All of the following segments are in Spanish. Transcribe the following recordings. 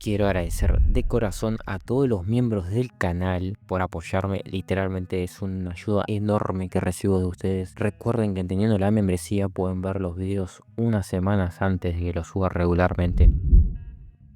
Quiero agradecer de corazón a todos los miembros del canal por apoyarme. Literalmente es una ayuda enorme que recibo de ustedes. Recuerden que teniendo la membresía pueden ver los videos unas semanas antes de que los suba regularmente.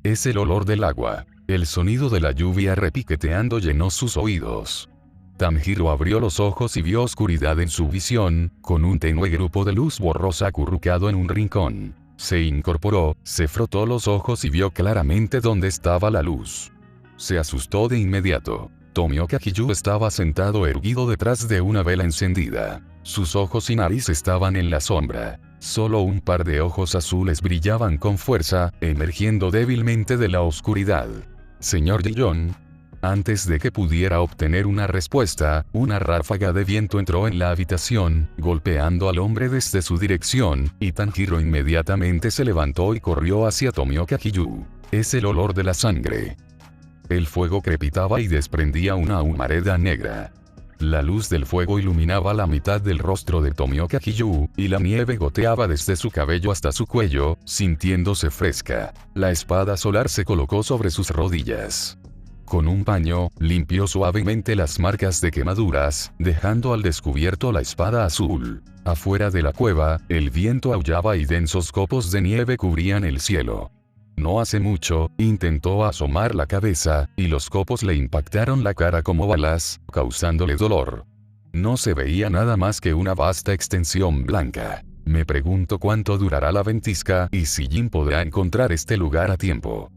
Es el olor del agua. El sonido de la lluvia repiqueteando llenó sus oídos. Tanjiro abrió los ojos y vio oscuridad en su visión, con un tenue grupo de luz borrosa acurrucado en un rincón. Se incorporó, se frotó los ojos y vio claramente dónde estaba la luz. Se asustó de inmediato. Tomioka Kiyu estaba sentado erguido detrás de una vela encendida. Sus ojos y nariz estaban en la sombra. Solo un par de ojos azules brillaban con fuerza, emergiendo débilmente de la oscuridad. Señor Gijon. Antes de que pudiera obtener una respuesta, una ráfaga de viento entró en la habitación, golpeando al hombre desde su dirección, y Tanjiro inmediatamente se levantó y corrió hacia Tomioka Kiyu. Es el olor de la sangre. El fuego crepitaba y desprendía una humareda negra. La luz del fuego iluminaba la mitad del rostro de Tomioka Kiyu, y la nieve goteaba desde su cabello hasta su cuello, sintiéndose fresca. La espada solar se colocó sobre sus rodillas. Con un paño, limpió suavemente las marcas de quemaduras, dejando al descubierto la espada azul. Afuera de la cueva, el viento aullaba y densos copos de nieve cubrían el cielo. No hace mucho, intentó asomar la cabeza, y los copos le impactaron la cara como balas, causándole dolor. No se veía nada más que una vasta extensión blanca. Me pregunto cuánto durará la ventisca y si Jin podrá encontrar este lugar a tiempo.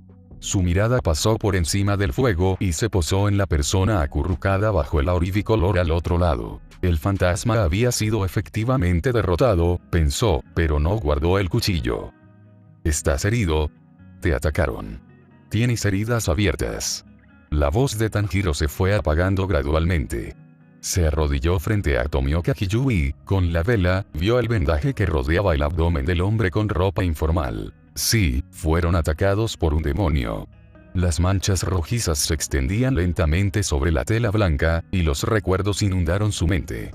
Su mirada pasó por encima del fuego y se posó en la persona acurrucada bajo el auribicolor al otro lado. El fantasma había sido efectivamente derrotado, pensó, pero no guardó el cuchillo. ¿Estás herido? Te atacaron. Tienes heridas abiertas. La voz de Tanjiro se fue apagando gradualmente. Se arrodilló frente a Tomioka Kiyu y, con la vela, vio el vendaje que rodeaba el abdomen del hombre con ropa informal. Sí, fueron atacados por un demonio. Las manchas rojizas se extendían lentamente sobre la tela blanca, y los recuerdos inundaron su mente.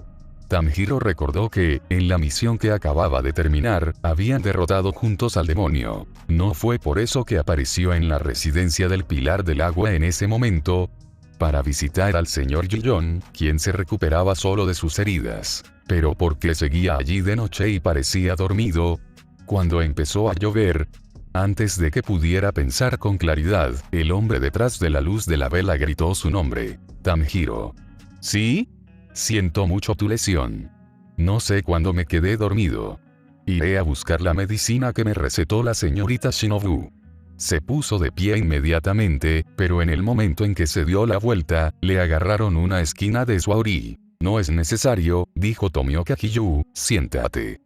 Tanjiro recordó que, en la misión que acababa de terminar, habían derrotado juntos al demonio. No fue por eso que apareció en la residencia del Pilar del Agua en ese momento, para visitar al señor Gijon, quien se recuperaba solo de sus heridas. Pero porque seguía allí de noche y parecía dormido. Cuando empezó a llover, antes de que pudiera pensar con claridad, el hombre detrás de la luz de la vela gritó su nombre. Tanjiro. ¿Sí? Siento mucho tu lesión. No sé cuándo me quedé dormido. Iré a buscar la medicina que me recetó la señorita Shinobu. Se puso de pie inmediatamente, pero en el momento en que se dio la vuelta, le agarraron una esquina de su auri. No es necesario, dijo Tomioka Kiyu, siéntate.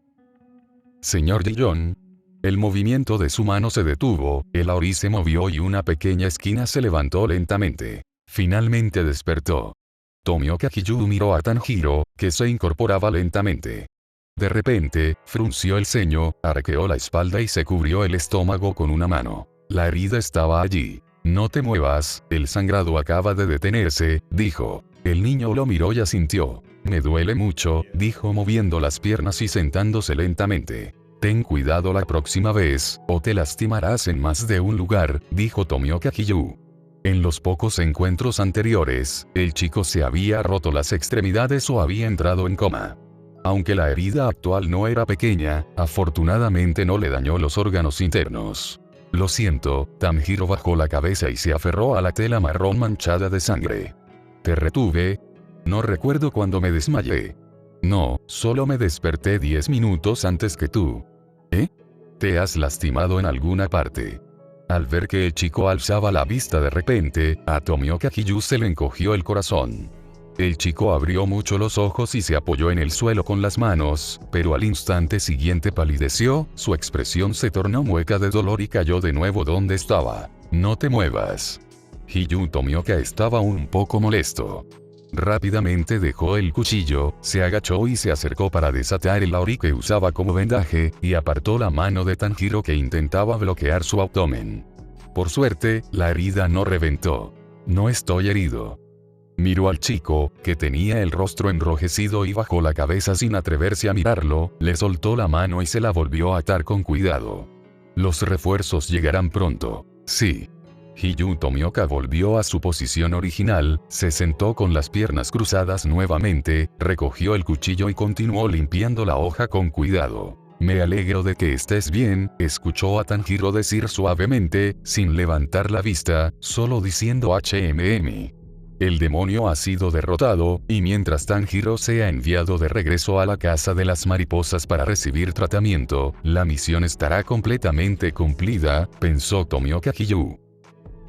Señor Gijon. El movimiento de su mano se detuvo, el auri se movió y una pequeña esquina se levantó lentamente. Finalmente despertó. Tomioka Kiyu miró a Tanjiro, que se incorporaba lentamente. De repente, frunció el ceño, arqueó la espalda y se cubrió el estómago con una mano. La herida estaba allí. No te muevas, el sangrado acaba de detenerse, dijo. El niño lo miró y asintió. Me duele mucho, dijo moviendo las piernas y sentándose lentamente. Ten cuidado la próxima vez, o te lastimarás en más de un lugar, dijo Tomioka Kiyu. En los pocos encuentros anteriores, el chico se había roto las extremidades o había entrado en coma. Aunque la herida actual no era pequeña, afortunadamente no le dañó los órganos internos. Lo siento, Tanjiro bajó la cabeza y se aferró a la tela marrón manchada de sangre. Te retuve. No recuerdo cuándo me desmayé. No, solo me desperté 10 minutos antes que tú. ¿Eh? ¿Te has lastimado en alguna parte? Al ver que el chico alzaba la vista de repente, a Tomioka Kiyu se le encogió el corazón. El chico abrió mucho los ojos y se apoyó en el suelo con las manos, pero al instante siguiente palideció, su expresión se tornó mueca de dolor y cayó de nuevo donde estaba. No te muevas. Hiyu Tomioka estaba un poco molesto. Rápidamente dejó el cuchillo, se agachó y se acercó para desatar el auri que usaba como vendaje, y apartó la mano de Tanjiro que intentaba bloquear su abdomen. Por suerte, la herida no reventó. No estoy herido. Miró al chico, que tenía el rostro enrojecido y bajó la cabeza sin atreverse a mirarlo, le soltó la mano y se la volvió a atar con cuidado. Los refuerzos llegarán pronto. Sí. Hiyu Tomioka volvió a su posición original, se sentó con las piernas cruzadas nuevamente, recogió el cuchillo y continuó limpiando la hoja con cuidado. Me alegro de que estés bien, escuchó a Tanjiro decir suavemente, sin levantar la vista, solo diciendo HMM. El demonio ha sido derrotado, y mientras Tanjiro sea enviado de regreso a la casa de las mariposas para recibir tratamiento, la misión estará completamente cumplida, pensó Tomioka Hiyu.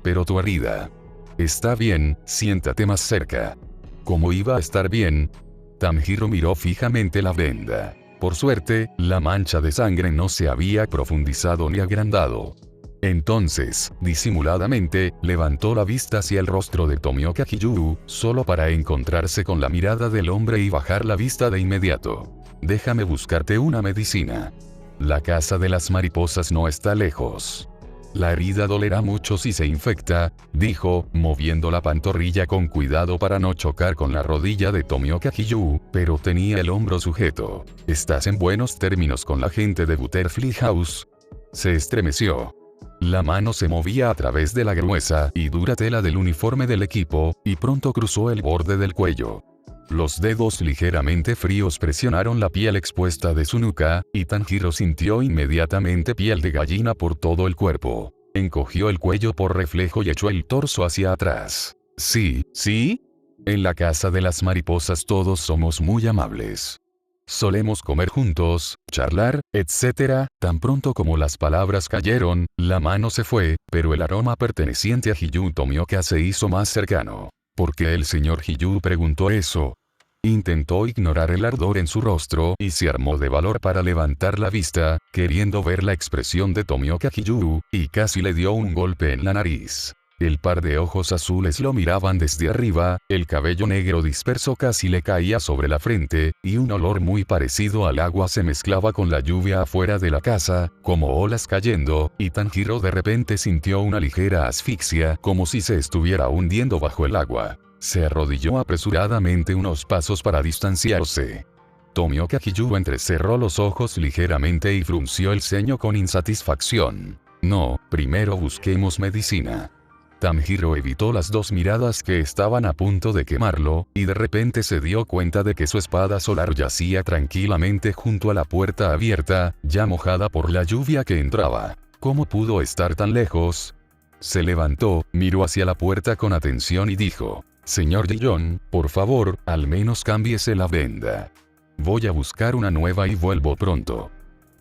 Pero tu herida. Está bien, siéntate más cerca. ¿Cómo iba a estar bien? Tanjiro miró fijamente la venda. Por suerte, la mancha de sangre no se había profundizado ni agrandado. Entonces, disimuladamente, levantó la vista hacia el rostro de Tomioka Hiyu, solo para encontrarse con la mirada del hombre y bajar la vista de inmediato. Déjame buscarte una medicina. La casa de las mariposas no está lejos. La herida dolerá mucho si se infecta, dijo, moviendo la pantorrilla con cuidado para no chocar con la rodilla de Tomioka Hiyu, pero tenía el hombro sujeto. ¿Estás en buenos términos con la gente de Butterfly House? Se estremeció. La mano se movía a través de la gruesa y dura tela del uniforme del equipo, y pronto cruzó el borde del cuello. Los dedos ligeramente fríos presionaron la piel expuesta de su nuca, y Tanjiro sintió inmediatamente piel de gallina por todo el cuerpo. Encogió el cuello por reflejo y echó el torso hacia atrás. Sí, ¿sí? En la casa de las mariposas todos somos muy amables. Solemos comer juntos, charlar, etc. Tan pronto como las palabras cayeron, la mano se fue, pero el aroma perteneciente a Hiyu Tomioka se hizo más cercano. ¿Por qué el señor Hiyu preguntó eso? Intentó ignorar el ardor en su rostro y se armó de valor para levantar la vista, queriendo ver la expresión de Tomioka Hiyu, y casi le dio un golpe en la nariz. El par de ojos azules lo miraban desde arriba, el cabello negro disperso casi le caía sobre la frente, y un olor muy parecido al agua se mezclaba con la lluvia afuera de la casa, como olas cayendo, y Tanjiro de repente sintió una ligera asfixia, como si se estuviera hundiendo bajo el agua. Se arrodilló apresuradamente unos pasos para distanciarse. Tomioka Hiyu entrecerró los ojos ligeramente y frunció el ceño con insatisfacción. No, primero busquemos medicina. Tanjiro evitó las dos miradas que estaban a punto de quemarlo, y de repente se dio cuenta de que su espada solar yacía tranquilamente junto a la puerta abierta, ya mojada por la lluvia que entraba. ¿Cómo pudo estar tan lejos? Se levantó, miró hacia la puerta con atención y dijo, «Señor Dillon, por favor, al menos cámbiese la venda. Voy a buscar una nueva y vuelvo pronto».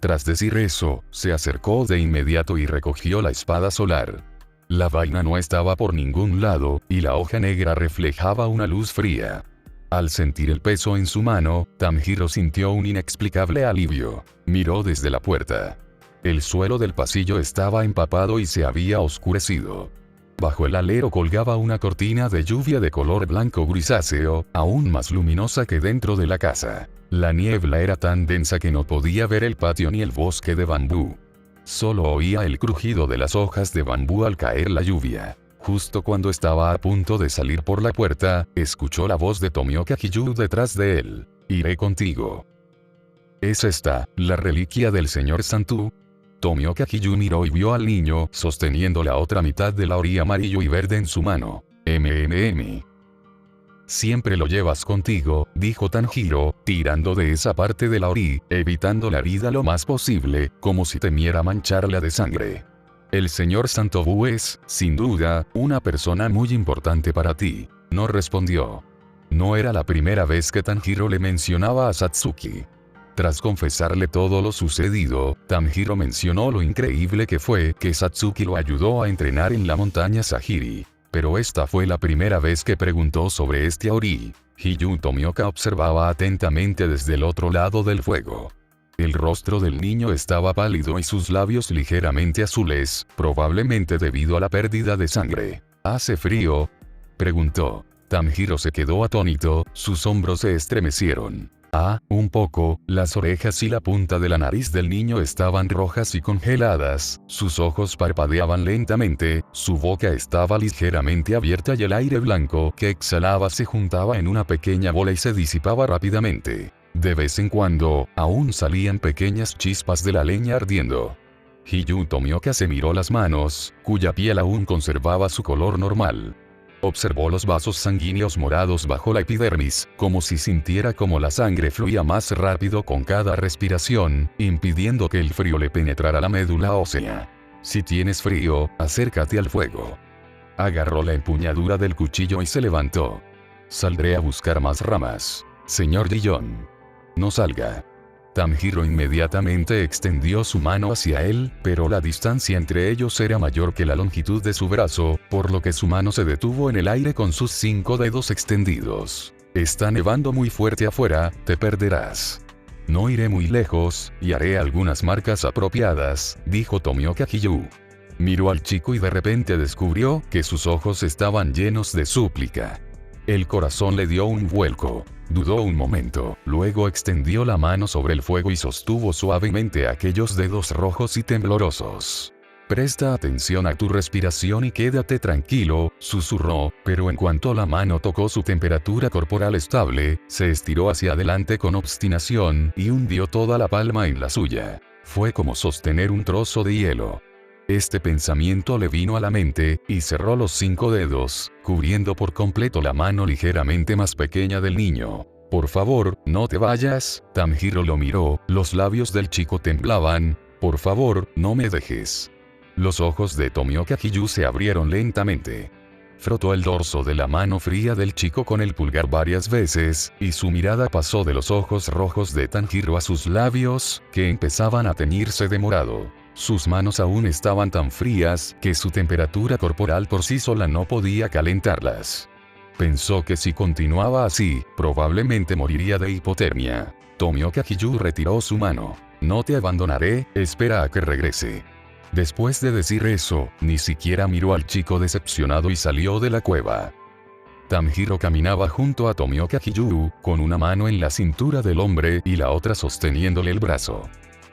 Tras decir eso, se acercó de inmediato y recogió la espada solar. La vaina no estaba por ningún lado, y la hoja negra reflejaba una luz fría. Al sentir el peso en su mano, Tanjiro sintió un inexplicable alivio. Miró desde la puerta. El suelo del pasillo estaba empapado y se había oscurecido. Bajo el alero colgaba una cortina de lluvia de color blanco grisáceo, aún más luminosa que dentro de la casa. La niebla era tan densa que no podía ver el patio ni el bosque de bambú. Solo oía el crujido de las hojas de bambú al caer la lluvia. Justo cuando estaba a punto de salir por la puerta, escuchó la voz de Tomioka Hiyu detrás de él. «Iré contigo». «¿Es esta, la reliquia del señor Santu?» Tomioka Hiyu miró y vio al niño sosteniendo la otra mitad de la ori amarillo y verde en su mano. «MMM. Siempre lo llevas contigo», dijo Tanjiro, tirando de esa parte de la ori, evitando la herida lo más posible, como si temiera mancharla de sangre. «El señor Santobu es, sin duda, una persona muy importante para ti», no respondió. No era la primera vez que Tanjiro le mencionaba a Satsuki. Tras confesarle todo lo sucedido, Tanjiro mencionó lo increíble que fue que Satsuki lo ayudó a entrenar en la montaña Sahiri. Pero esta fue la primera vez que preguntó sobre este Auri. Hiyu Tomioka observaba atentamente desde el otro lado del fuego. El rostro del niño estaba pálido y sus labios ligeramente azules, probablemente debido a la pérdida de sangre. «¿Hace frío?», preguntó. Tanjiro se quedó atónito, sus hombros se estremecieron. «Ah, un poco». Las orejas y la punta de la nariz del niño estaban rojas y congeladas, sus ojos parpadeaban lentamente, su boca estaba ligeramente abierta y el aire blanco que exhalaba se juntaba en una pequeña bola y se disipaba rápidamente. De vez en cuando, aún salían pequeñas chispas de la leña ardiendo. Hiyu Tomioka se miró las manos, cuya piel aún conservaba su color normal. Observó los vasos sanguíneos morados bajo la epidermis, como si sintiera como la sangre fluía más rápido con cada respiración, impidiendo que el frío le penetrara la médula ósea. Si tienes frío, acércate al fuego. Agarró la empuñadura del cuchillo y se levantó. Saldré a buscar más ramas. Señor Dillon. No salga. Tanjiro inmediatamente extendió su mano hacia él, pero la distancia entre ellos era mayor que la longitud de su brazo, por lo que su mano se detuvo en el aire con sus 5 dedos extendidos. Está nevando muy fuerte afuera, te perderás. No iré muy lejos, y haré algunas marcas apropiadas, dijo Tomioka Hiyu. Miró al chico y de repente descubrió que sus ojos estaban llenos de súplica. El corazón le dio un vuelco. Dudó un momento, luego extendió la mano sobre el fuego y sostuvo suavemente aquellos dedos rojos y temblorosos. Presta atención a tu respiración y quédate tranquilo, susurró, pero en cuanto la mano tocó su temperatura corporal estable, se estiró hacia adelante con obstinación y hundió toda la palma en la suya. Fue como sostener un trozo de hielo. Este pensamiento le vino a la mente, y cerró los 5 dedos, cubriendo por completo la mano ligeramente más pequeña del niño. Por favor, no te vayas. Tanjiro lo miró, los labios del chico temblaban. Por favor, no me dejes. Los ojos de Tomioka Hiyu se abrieron lentamente. Frotó el dorso de la mano fría del chico con el pulgar varias veces, y su mirada pasó de los ojos rojos de Tanjiro a sus labios, que empezaban a teñirse de morado. Sus manos aún estaban tan frías que su temperatura corporal por sí sola no podía calentarlas. Pensó que si continuaba así, probablemente moriría de hipotermia. Tomioka Hiyu retiró su mano. No te abandonaré, espera a que regrese. Después de decir eso, ni siquiera miró al chico decepcionado y salió de la cueva. Tanjiro caminaba junto a Tomioka Hiyu, con una mano en la cintura del hombre y la otra sosteniéndole el brazo.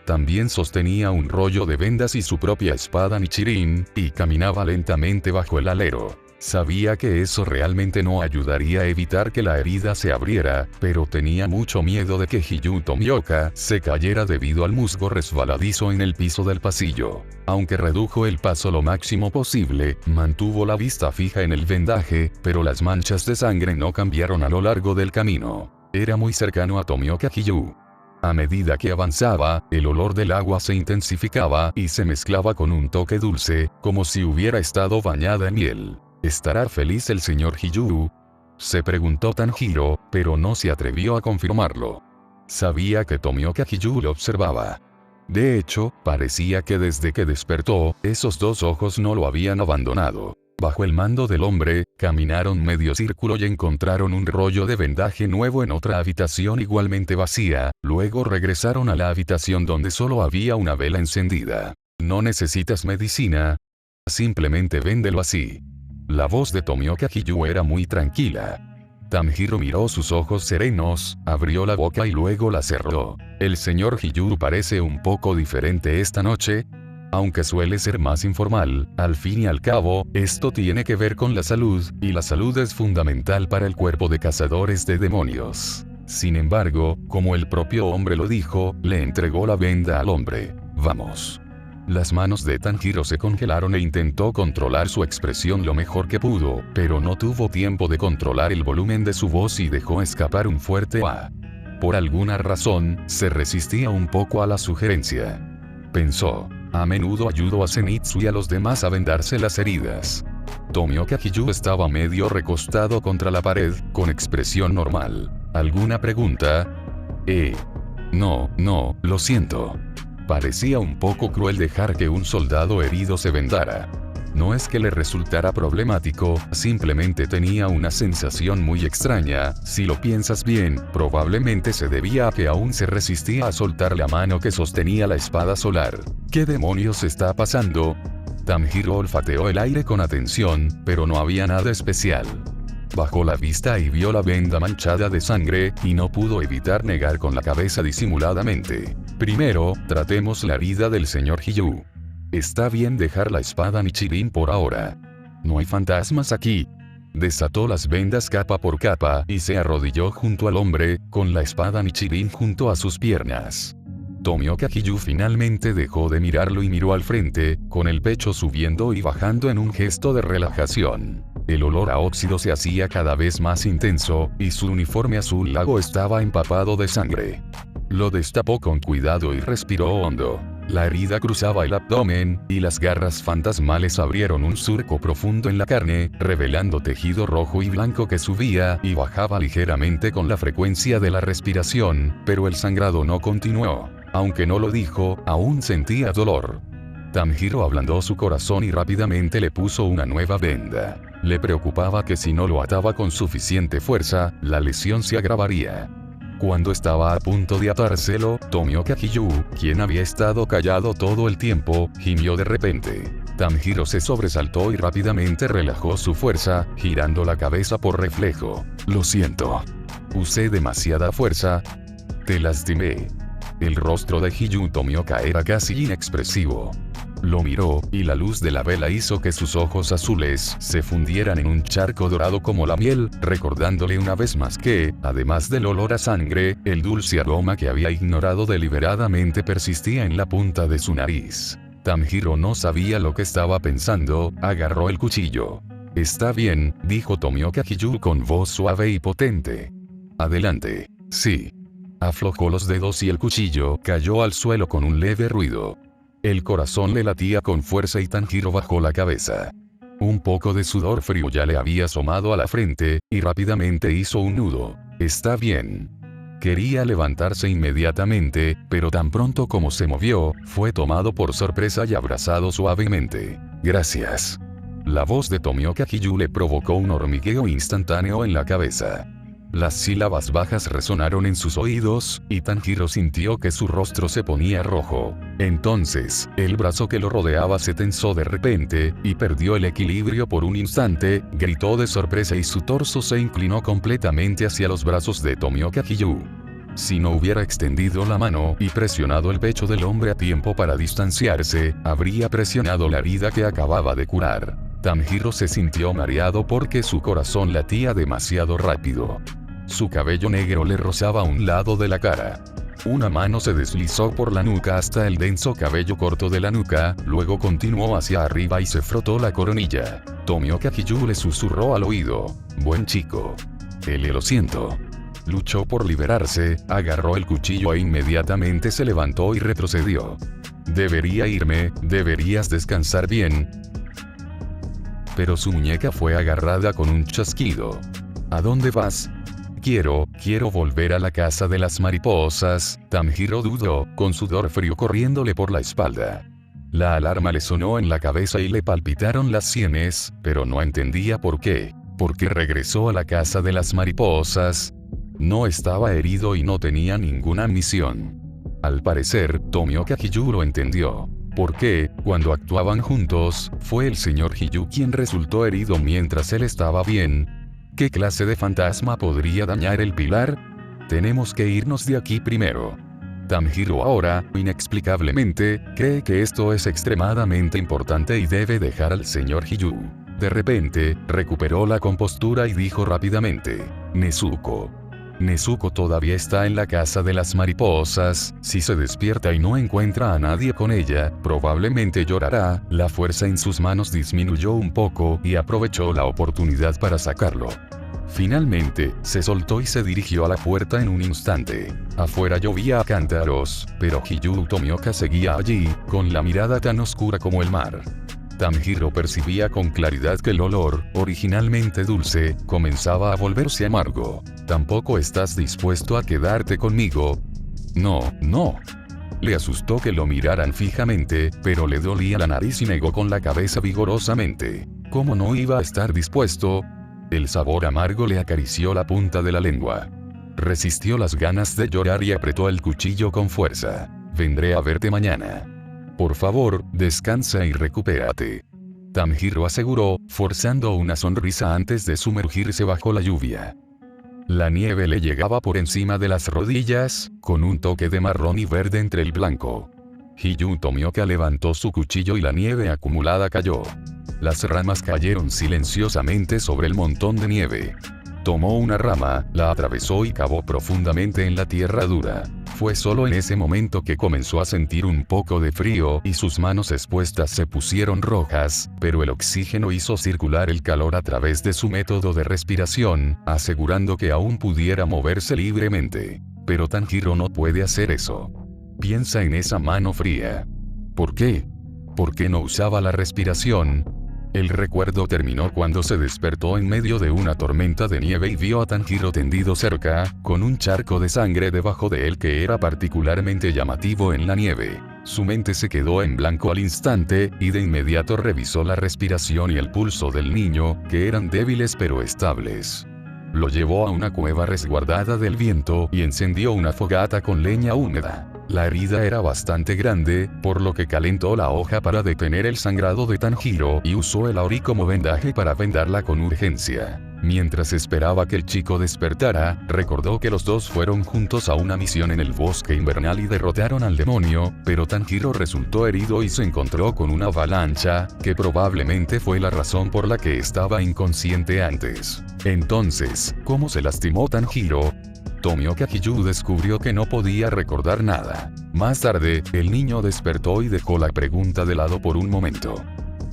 También sostenía un rollo de vendas y su propia espada Nichirin, y caminaba lentamente bajo el alero. Sabía que eso realmente no ayudaría a evitar que la herida se abriera, pero tenía mucho miedo de que Hiyu Tomioka se cayera debido al musgo resbaladizo en el piso del pasillo. Aunque redujo el paso lo máximo posible, mantuvo la vista fija en el vendaje, pero las manchas de sangre no cambiaron a lo largo del camino. Era muy cercano a Tomioka Hiyu. A medida que avanzaba, el olor del agua se intensificaba y se mezclaba con un toque dulce, como si hubiera estado bañada en miel. ¿Estará feliz el señor Hiyu? Se preguntó Tanjiro, pero no se atrevió a confirmarlo. Sabía que Tomioka Hiyu lo observaba. De hecho, parecía que desde que despertó, esos 2 ojos no lo habían abandonado. Bajo el mando del hombre, caminaron medio círculo y encontraron un rollo de vendaje nuevo en otra habitación igualmente vacía, luego regresaron a la habitación donde solo había una vela encendida. No necesitas medicina. Simplemente véndelo así. La voz de Tomioka Hiyu era muy tranquila. Tanjiro miró sus ojos serenos, abrió la boca y luego la cerró. El señor Hiyu parece un poco diferente esta noche. Aunque suele ser más informal, al fin y al cabo, esto tiene que ver con la salud, y la salud es fundamental para el cuerpo de cazadores de demonios. Sin embargo, como el propio hombre lo dijo, le entregó la venda al hombre. Vamos. Las manos de Tanjiro se congelaron e intentó controlar su expresión lo mejor que pudo, pero no tuvo tiempo de controlar el volumen de su voz y dejó escapar un fuerte "ah". Por alguna razón, se resistía un poco a la sugerencia. Pensó. A menudo ayudo a Zenitsu y a los demás a vendarse las heridas. Tomioka Hiyu estaba medio recostado contra la pared, con expresión normal. ¿Alguna pregunta? No, lo siento. Parecía un poco cruel dejar que un soldado herido se vendara. No es que le resultara problemático, simplemente tenía una sensación muy extraña. Si lo piensas bien, probablemente se debía a que aún se resistía a soltar la mano que sostenía la espada solar. ¿Qué demonios está pasando? Tanjiro olfateó el aire con atención, pero no había nada especial. Bajó la vista y vio la venda manchada de sangre, y no pudo evitar negar con la cabeza disimuladamente. Primero, tratemos la herida del señor Hiyu. Está bien dejar la espada Nichirin por ahora. No hay fantasmas aquí. Desató las vendas capa por capa y se arrodilló junto al hombre, con la espada Nichirin junto a sus piernas. Tomioka Hiyu finalmente dejó de mirarlo y miró al frente, con el pecho subiendo y bajando en un gesto de relajación. El olor a óxido se hacía cada vez más intenso, y su uniforme azul lago estaba empapado de sangre. Lo destapó con cuidado y respiró hondo. La herida cruzaba el abdomen, y las garras fantasmales abrieron un surco profundo en la carne, revelando tejido rojo y blanco que subía y bajaba ligeramente con la frecuencia de la respiración, pero el sangrado no continuó. Aunque no lo dijo, aún sentía dolor. Tanjiro ablandó su corazón y rápidamente le puso una nueva venda. Le preocupaba que si no lo ataba con suficiente fuerza, la lesión se agravaría. Cuando estaba a punto de atárselo, Tomioka Hiyu, quien había estado callado todo el tiempo, gimió de repente. Tanjiro se sobresaltó y rápidamente relajó su fuerza, girando la cabeza por reflejo. Lo siento. Usé demasiada fuerza. Te lastimé. El rostro de Hiyu Tomioka era casi inexpresivo. Lo miró, y la luz de la vela hizo que sus ojos azules se fundieran en un charco dorado como la miel, recordándole una vez más que, además del olor a sangre, el dulce aroma que había ignorado deliberadamente persistía en la punta de su nariz. Tanjiro no sabía lo que estaba pensando, agarró el cuchillo. Está bien, dijo Tomioka Hiyu con voz suave y potente. Adelante. Sí. Aflojó los dedos y el cuchillo cayó al suelo con un leve ruido. El corazón le latía con fuerza y Tanjiro bajó la cabeza. Un poco de sudor frío ya le había asomado a la frente, y rápidamente hizo un nudo. Está bien. Quería levantarse inmediatamente, pero tan pronto como se movió, fue tomado por sorpresa y abrazado suavemente. Gracias. La voz de Tomioka Hiyu le provocó un hormigueo instantáneo en la cabeza. Las sílabas bajas resonaron en sus oídos, y Tanjiro sintió que su rostro se ponía rojo. Entonces, el brazo que lo rodeaba se tensó de repente, y perdió el equilibrio por un instante, gritó de sorpresa y su torso se inclinó completamente hacia los brazos de Tomioka Hiyu. Si no hubiera extendido la mano y presionado el pecho del hombre a tiempo para distanciarse, habría presionado la herida que acababa de curar. Tanjiro se sintió mareado porque su corazón latía demasiado rápido. Su cabello negro le rozaba un lado de la cara. Una mano se deslizó por la nuca hasta el denso cabello corto de la nuca, luego continuó hacia arriba y se frotó la coronilla. Tomioka Hiyu le susurró al oído. Buen chico. Lo siento. Luchó por liberarse, agarró el cuchillo e inmediatamente se levantó y retrocedió. Debería irme, deberías descansar bien. Pero su muñeca fue agarrada con un chasquido. ¿A dónde vas? Quiero volver a la casa de las mariposas, Tanjiro dudó, con sudor frío corriéndole por la espalda. La alarma le sonó en la cabeza y le palpitaron las sienes, pero no entendía por qué. ¿Por qué regresó a la casa de las mariposas? No estaba herido y no tenía ninguna misión. Al parecer, Tomioka Hiyu lo entendió. Porque, cuando actuaban juntos, fue el señor Hiyu quien resultó herido mientras él estaba bien. ¿Qué clase de fantasma podría dañar el pilar? Tenemos que irnos de aquí primero. Tanjiro ahora, inexplicablemente, cree que esto es extremadamente importante y debe dejar al señor Hiyu. De repente, recuperó la compostura y dijo rápidamente, Nezuko. Nezuko todavía está en la casa de las mariposas, si se despierta y no encuentra a nadie con ella, probablemente llorará. La fuerza en sus manos disminuyó un poco y aprovechó la oportunidad para sacarlo. Finalmente, se soltó y se dirigió a la puerta en un instante. Afuera llovía a cántaros, pero Hiyu Tomioka seguía allí, con la mirada tan oscura como el mar. Tanjiro percibía con claridad que el olor, originalmente dulce, comenzaba a volverse amargo. ¿Tampoco estás dispuesto a quedarte conmigo? No, no. Le asustó que lo miraran fijamente, pero le dolía la nariz y negó con la cabeza vigorosamente. ¿Cómo no iba a estar dispuesto? El sabor amargo le acarició la punta de la lengua. Resistió las ganas de llorar y apretó el cuchillo con fuerza. Vendré a verte mañana. Por favor, descansa y recupérate. Tanjiro aseguró, forzando una sonrisa antes de sumergirse bajo la lluvia. La nieve le llegaba por encima de las rodillas, con un toque de marrón y verde entre el blanco. Hiyu Tomioka levantó su cuchillo y la nieve acumulada cayó. Las ramas cayeron silenciosamente sobre el montón de nieve. Tomó una rama, la atravesó y cavó profundamente en la tierra dura. Fue solo en ese momento que comenzó a sentir un poco de frío y sus manos expuestas se pusieron rojas, pero el oxígeno hizo circular el calor a través de su método de respiración, asegurando que aún pudiera moverse libremente. Pero Tanjiro no puede hacer eso. Piensa en esa mano fría. ¿Por qué? ¿Por qué no usaba la respiración? El recuerdo terminó cuando se despertó en medio de una tormenta de nieve y vio a Tanjiro tendido cerca, con un charco de sangre debajo de él que era particularmente llamativo en la nieve. Su mente se quedó en blanco al instante, y de inmediato revisó la respiración y el pulso del niño, que eran débiles pero estables. Lo llevó a una cueva resguardada del viento y encendió una fogata con leña húmeda. La herida era bastante grande, por lo que calentó la hoja para detener el sangrado de Tanjiro y usó el auri como vendaje para vendarla con urgencia. Mientras esperaba que el chico despertara, recordó que los dos fueron juntos a una misión en el bosque invernal y derrotaron al demonio, pero Tanjiro resultó herido y se encontró con una avalancha, que probablemente fue la razón por la que estaba inconsciente antes. Entonces, ¿cómo se lastimó Tanjiro? Tomioka Hiyu descubrió que no podía recordar nada. Más tarde, el niño despertó y dejó la pregunta de lado por un momento.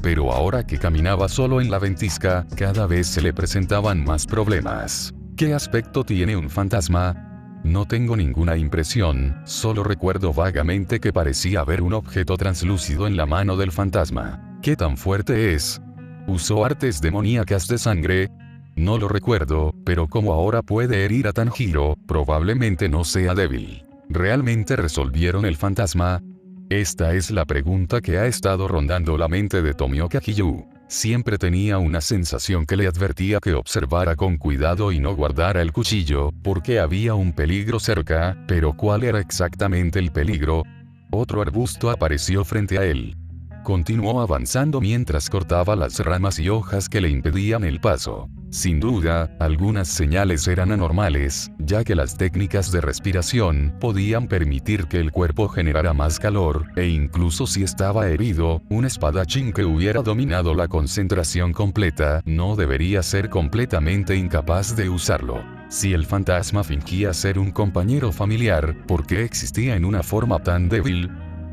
Pero ahora que caminaba solo en la ventisca, cada vez se le presentaban más problemas. ¿Qué aspecto tiene un fantasma? No tengo ninguna impresión, solo recuerdo vagamente que parecía haber un objeto translúcido en la mano del fantasma. ¿Qué tan fuerte es? ¿Usó artes demoníacas de sangre? No lo recuerdo, pero como ahora puede herir a Tanjiro, probablemente no sea débil. ¿Realmente resolvieron el fantasma? Esta es la pregunta que ha estado rondando la mente de Tomioka Hiyu. Siempre tenía una sensación que le advertía que observara con cuidado y no guardara el cuchillo, porque había un peligro cerca, pero ¿cuál era exactamente el peligro? Otro arbusto apareció frente a él. Continuó avanzando mientras cortaba las ramas y hojas que le impedían el paso. Sin duda, algunas señales eran anormales, ya que las técnicas de respiración podían permitir que el cuerpo generara más calor, e incluso si estaba herido, un espadachín que hubiera dominado la concentración completa no debería ser completamente incapaz de usarlo. Si el fantasma fingía ser un compañero familiar, ¿por qué existía en una forma tan débil?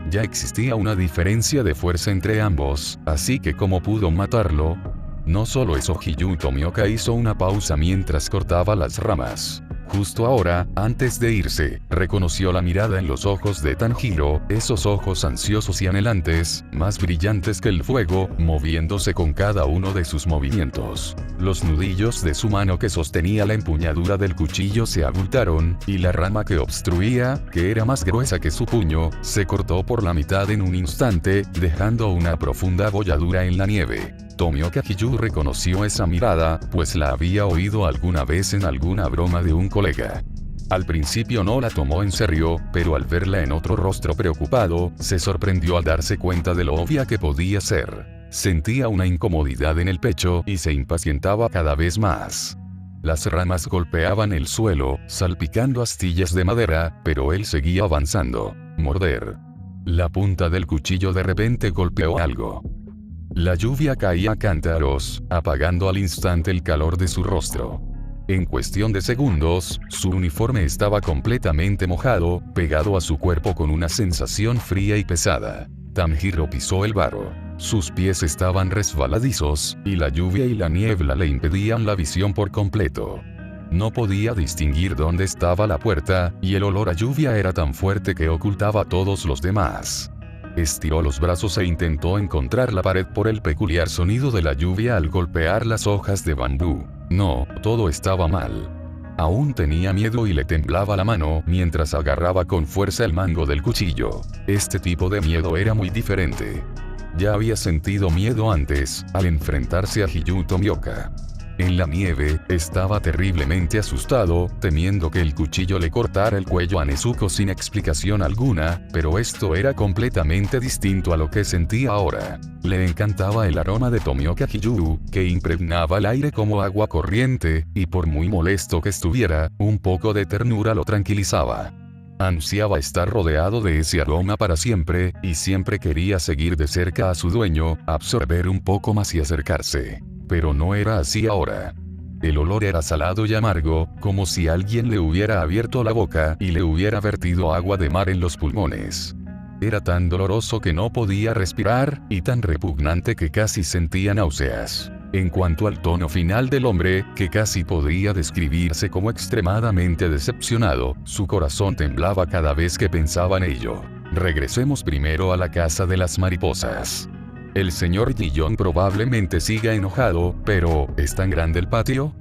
Ya existía una diferencia de fuerza entre ambos, así que ¿cómo pudo matarlo? No solo eso, Hiyu Tomioka hizo una pausa mientras cortaba las ramas. Justo ahora, antes de irse, reconoció la mirada en los ojos de Tanjiro, esos ojos ansiosos y anhelantes, más brillantes que el fuego, moviéndose con cada uno de sus movimientos. Los nudillos de su mano que sostenía la empuñadura del cuchillo se abultaron, y la rama que obstruía, que era más gruesa que su puño, se cortó por la mitad en un instante, dejando una profunda abolladura en la nieve. Tomioka Hiyu reconoció esa mirada, pues la había oído alguna vez en alguna broma de un colega. Al principio no la tomó en serio, pero al verla en otro rostro preocupado, se sorprendió al darse cuenta de lo obvia que podía ser. Sentía una incomodidad en el pecho y se impacientaba cada vez más. Las ramas golpeaban el suelo, salpicando astillas de madera, pero él seguía avanzando. Morder. La punta del cuchillo de repente golpeó algo. La lluvia caía a cántaros, apagando al instante el calor de su rostro. En cuestión de segundos, su uniforme estaba completamente mojado, pegado a su cuerpo con una sensación fría y pesada. Tanjiro pisó el barro. Sus pies estaban resbaladizos, y la lluvia y la niebla le impedían la visión por completo. No podía distinguir dónde estaba la puerta, y el olor a lluvia era tan fuerte que ocultaba a todos los demás. Estiró los brazos e intentó encontrar la pared por el peculiar sonido de la lluvia al golpear las hojas de bambú. No, todo estaba mal. Aún tenía miedo y le temblaba la mano mientras agarraba con fuerza el mango del cuchillo. Este tipo de miedo era muy diferente. Ya había sentido miedo antes, al enfrentarse a Hiyu Tomioka. En la nieve, estaba terriblemente asustado, temiendo que el cuchillo le cortara el cuello a Nezuko sin explicación alguna, pero esto era completamente distinto a lo que sentía ahora. Le encantaba el aroma de Tomioka Hiyu, que impregnaba el aire como agua corriente, y por muy molesto que estuviera, un poco de ternura lo tranquilizaba. Ansiaba estar rodeado de ese aroma para siempre, y siempre quería seguir de cerca a su dueño, absorber un poco más y acercarse. Pero no era así ahora. El olor era salado y amargo, como si alguien le hubiera abierto la boca y le hubiera vertido agua de mar en los pulmones. Era tan doloroso que no podía respirar, y tan repugnante que casi sentía náuseas. En cuanto al tono final del hombre, que casi podría describirse como extremadamente decepcionado, su corazón temblaba cada vez que pensaba en ello. Regresemos primero a la casa de las mariposas. El señor Gillon probablemente siga enojado, pero ¿es tan grande el patio?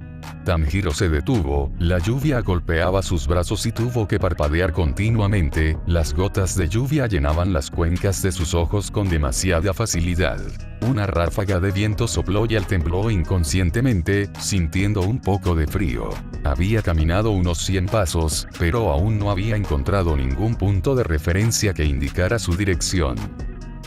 Tanjiro se detuvo, la lluvia golpeaba sus brazos y tuvo que parpadear continuamente, las gotas de lluvia llenaban las cuencas de sus ojos con demasiada facilidad. Una ráfaga de viento sopló y él tembló inconscientemente, sintiendo un poco de frío. Había caminado unos 100 pasos, pero aún no había encontrado ningún punto de referencia que indicara su dirección.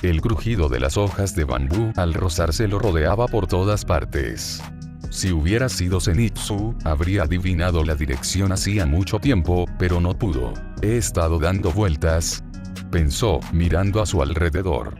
El crujido de las hojas de bambú al rozarse lo rodeaba por todas partes. Si hubiera sido Zenitsu, habría adivinado la dirección hacía mucho tiempo, pero no pudo. He estado dando vueltas, pensó, mirando a su alrededor.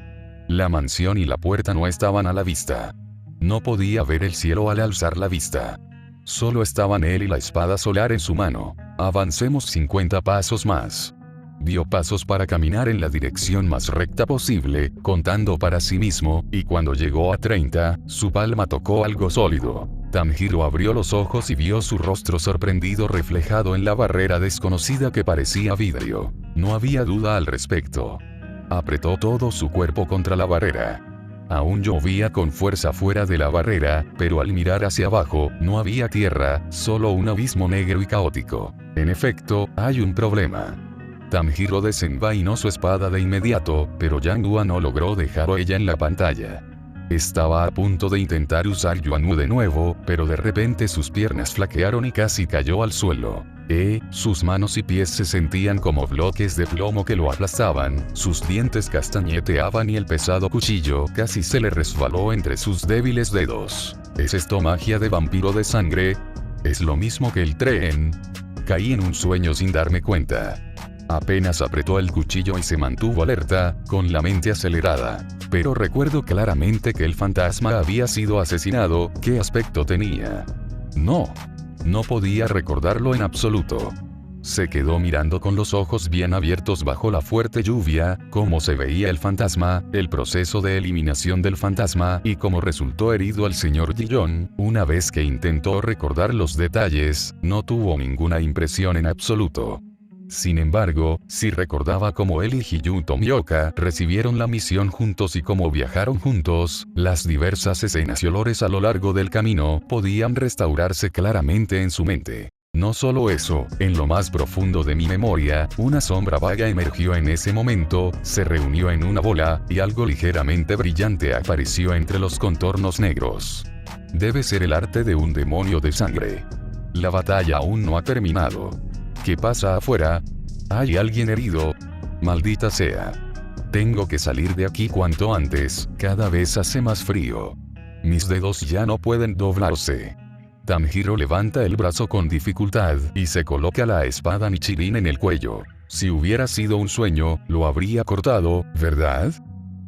La mansión y la puerta no estaban a la vista. No podía ver el cielo al alzar la vista. Solo estaban él y la espada solar en su mano. Avancemos 50 pasos más. Dio pasos para caminar en la dirección más recta posible, contando para sí mismo, y cuando llegó a 30, su palma tocó algo sólido. Tanjiro abrió los ojos y vio su rostro sorprendido reflejado en la barrera desconocida que parecía vidrio. No había duda al respecto. Apretó todo su cuerpo contra la barrera. Aún llovía con fuerza fuera de la barrera, pero al mirar hacia abajo, no había tierra, solo un abismo negro y caótico. En efecto, hay un problema. Tanjiro desenvainó su espada de inmediato, pero Yanhua no logró dejar ella en la pantalla. Estaba a punto de intentar usar Yuanwu de nuevo, pero de repente sus piernas flaquearon y casi cayó al suelo. Sus manos y pies se sentían como bloques de plomo que lo aplastaban, sus dientes castañeteaban y el pesado cuchillo casi se le resbaló entre sus débiles dedos. ¿Es esto magia de vampiro de sangre? ¿Es lo mismo que el tren? Caí en un sueño sin darme cuenta. Apenas apretó el cuchillo y se mantuvo alerta, con la mente acelerada. Pero recuerdo claramente que el fantasma había sido asesinado. ¿Qué aspecto tenía? No podía recordarlo en absoluto. Se quedó mirando con los ojos bien abiertos bajo la fuerte lluvia, cómo se veía el fantasma, el proceso de eliminación del fantasma y cómo resultó herido el señor Gillon. Una vez que intentó recordar los detalles, no tuvo ninguna impresión en absoluto. Sin embargo, sí recordaba cómo él y Hiyu Tomioka recibieron la misión juntos y cómo viajaron juntos. Las diversas escenas y olores a lo largo del camino podían restaurarse claramente en su mente. No solo eso, en lo más profundo de mi memoria, una sombra vaga emergió en ese momento, se reunió en una bola, y algo ligeramente brillante apareció entre los contornos negros. Debe ser el arte de un demonio de sangre. La batalla aún no ha terminado. ¿Qué pasa afuera? ¿Hay alguien herido? Maldita sea. Tengo que salir de aquí cuanto antes, cada vez hace más frío. Mis dedos ya no pueden doblarse. Tanjiro levanta el brazo con dificultad y se coloca la espada Nichirin en el cuello. Si hubiera sido un sueño, lo habría cortado, ¿verdad?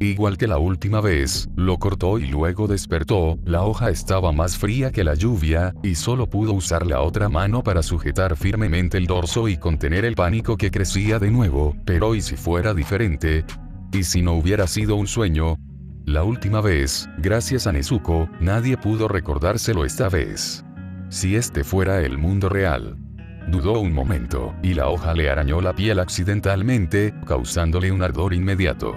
Igual que la última vez, lo cortó y luego despertó. La hoja estaba más fría que la lluvia, y solo pudo usar la otra mano para sujetar firmemente el dorso y contener el pánico que crecía de nuevo. Pero ¿y si fuera diferente? ¿Y si no hubiera sido un sueño? La última vez, gracias a Nezuko, nadie pudo recordárselo esta vez. Si este fuera el mundo real. Dudó un momento, y la hoja le arañó la piel accidentalmente, causándole un ardor inmediato.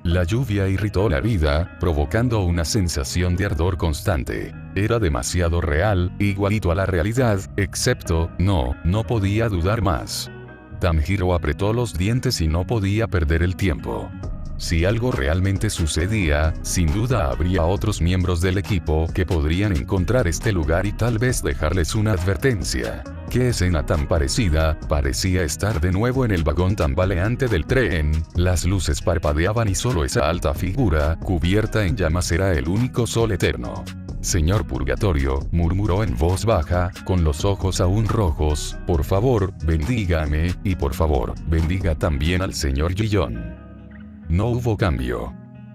La lluvia irritó la vida, provocando una sensación de ardor constante. Era demasiado real, igualito a la realidad, excepto, no podía dudar más. Tanjiro apretó los dientes y no podía perder el tiempo. Si algo realmente sucedía, sin duda habría otros miembros del equipo que podrían encontrar este lugar y tal vez dejarles una advertencia. ¿Qué escena tan parecida? Parecía estar de nuevo en el vagón tambaleante del tren, las luces parpadeaban y solo esa alta figura, cubierta en llamas, era el único sol eterno. Señor Purgatorio, murmuró en voz baja, con los ojos aún rojos, por favor, bendígame, y por favor, bendiga también al señor Gillon. No hubo cambio.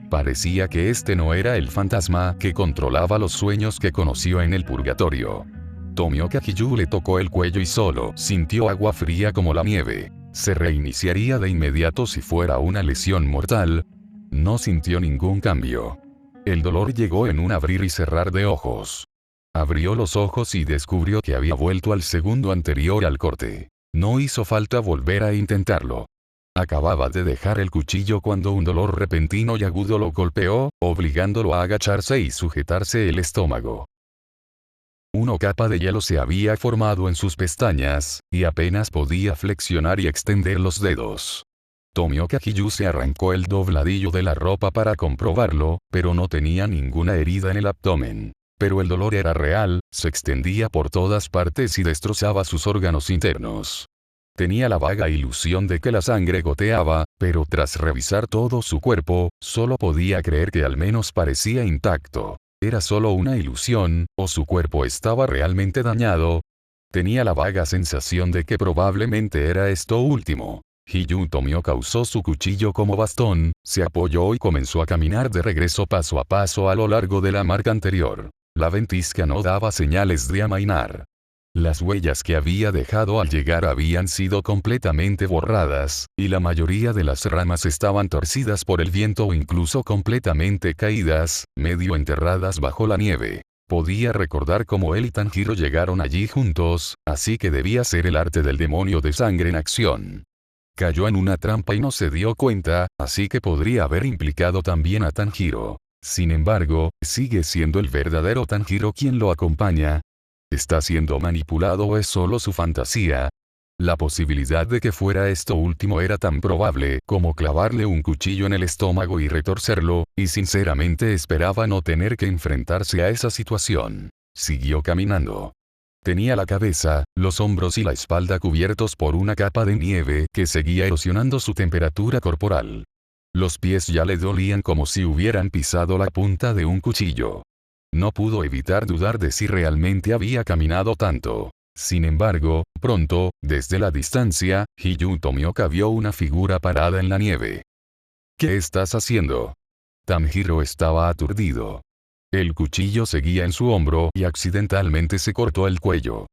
Parecía que este no era el fantasma que controlaba los sueños que conoció en el purgatorio. Tomioka Hiyu le tocó el cuello y solo sintió agua fría como la nieve. ¿Se reiniciaría de inmediato si fuera una lesión mortal? No sintió ningún cambio. El dolor llegó en un abrir y cerrar de ojos. Abrió los ojos y descubrió que había vuelto al segundo anterior al corte. No hizo falta volver a intentarlo. Acababa de dejar el cuchillo cuando un dolor repentino y agudo lo golpeó, obligándolo a agacharse y sujetarse el estómago. Una capa de hielo se había formado en sus pestañas, y apenas podía flexionar y extender los dedos. Tomioka Hiyu se arrancó el dobladillo de la ropa para comprobarlo, pero no tenía ninguna herida en el abdomen. Pero el dolor era real, se extendía por todas partes y destrozaba sus órganos internos. Tenía la vaga ilusión de que la sangre goteaba, pero tras revisar todo su cuerpo, solo podía creer que al menos parecía intacto. ¿Era solo una ilusión, o su cuerpo estaba realmente dañado? Tenía la vaga sensación de que probablemente era esto último. Hiyu Tomioka usó su cuchillo como bastón, se apoyó y comenzó a caminar de regreso paso a paso a lo largo de la marca anterior. La ventisca no daba señales de amainar. Las huellas que había dejado al llegar habían sido completamente borradas, y la mayoría de las ramas estaban torcidas por el viento o incluso completamente caídas, medio enterradas bajo la nieve. Podía recordar cómo él y Tanjiro llegaron allí juntos, así que debía ser el arte del demonio de sangre en acción. Cayó en una trampa y no se dio cuenta, así que podría haber implicado también a Tanjiro. Sin embargo, sigue siendo el verdadero Tanjiro quien lo acompaña. ¿Está siendo manipulado o es solo su fantasía? La posibilidad de que fuera esto último era tan probable como clavarle un cuchillo en el estómago y retorcerlo, y sinceramente esperaba no tener que enfrentarse a esa situación. Siguió caminando. Tenía la cabeza, los hombros y la espalda cubiertos por una capa de nieve que seguía erosionando su temperatura corporal. Los pies ya le dolían como si hubieran pisado la punta de un cuchillo. No pudo evitar dudar de si realmente había caminado tanto. Sin embargo, pronto, desde la distancia, Hiyu Tomioka vio una figura parada en la nieve. ¿Qué estás haciendo? Tanjiro estaba aturdido. El cuchillo seguía en su hombro y accidentalmente se cortó el cuello.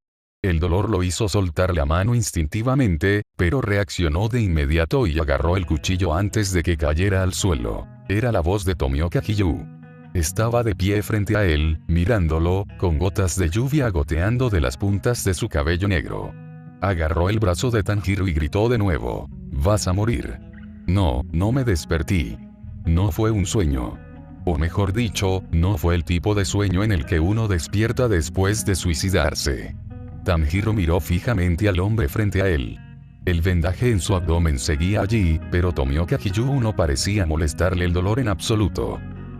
El dolor lo hizo soltar la mano instintivamente, pero reaccionó de inmediato y agarró el cuchillo antes de que cayera al suelo. Era la voz de Tomioka Hiyu. Estaba de pie frente a él, mirándolo, con gotas de lluvia goteando de las puntas de su cabello negro. Agarró el brazo de Tanjiro y gritó de nuevo: «Vas a morir». No, no me desperté. No fue un sueño. O mejor dicho, no fue el tipo de sueño en el que uno despierta después de suicidarse. Tanjiro miró fijamente al hombre frente a él. El vendaje en su abdomen seguía allí, pero Tomioka Hiyu no parecía molestarle el dolor en absoluto.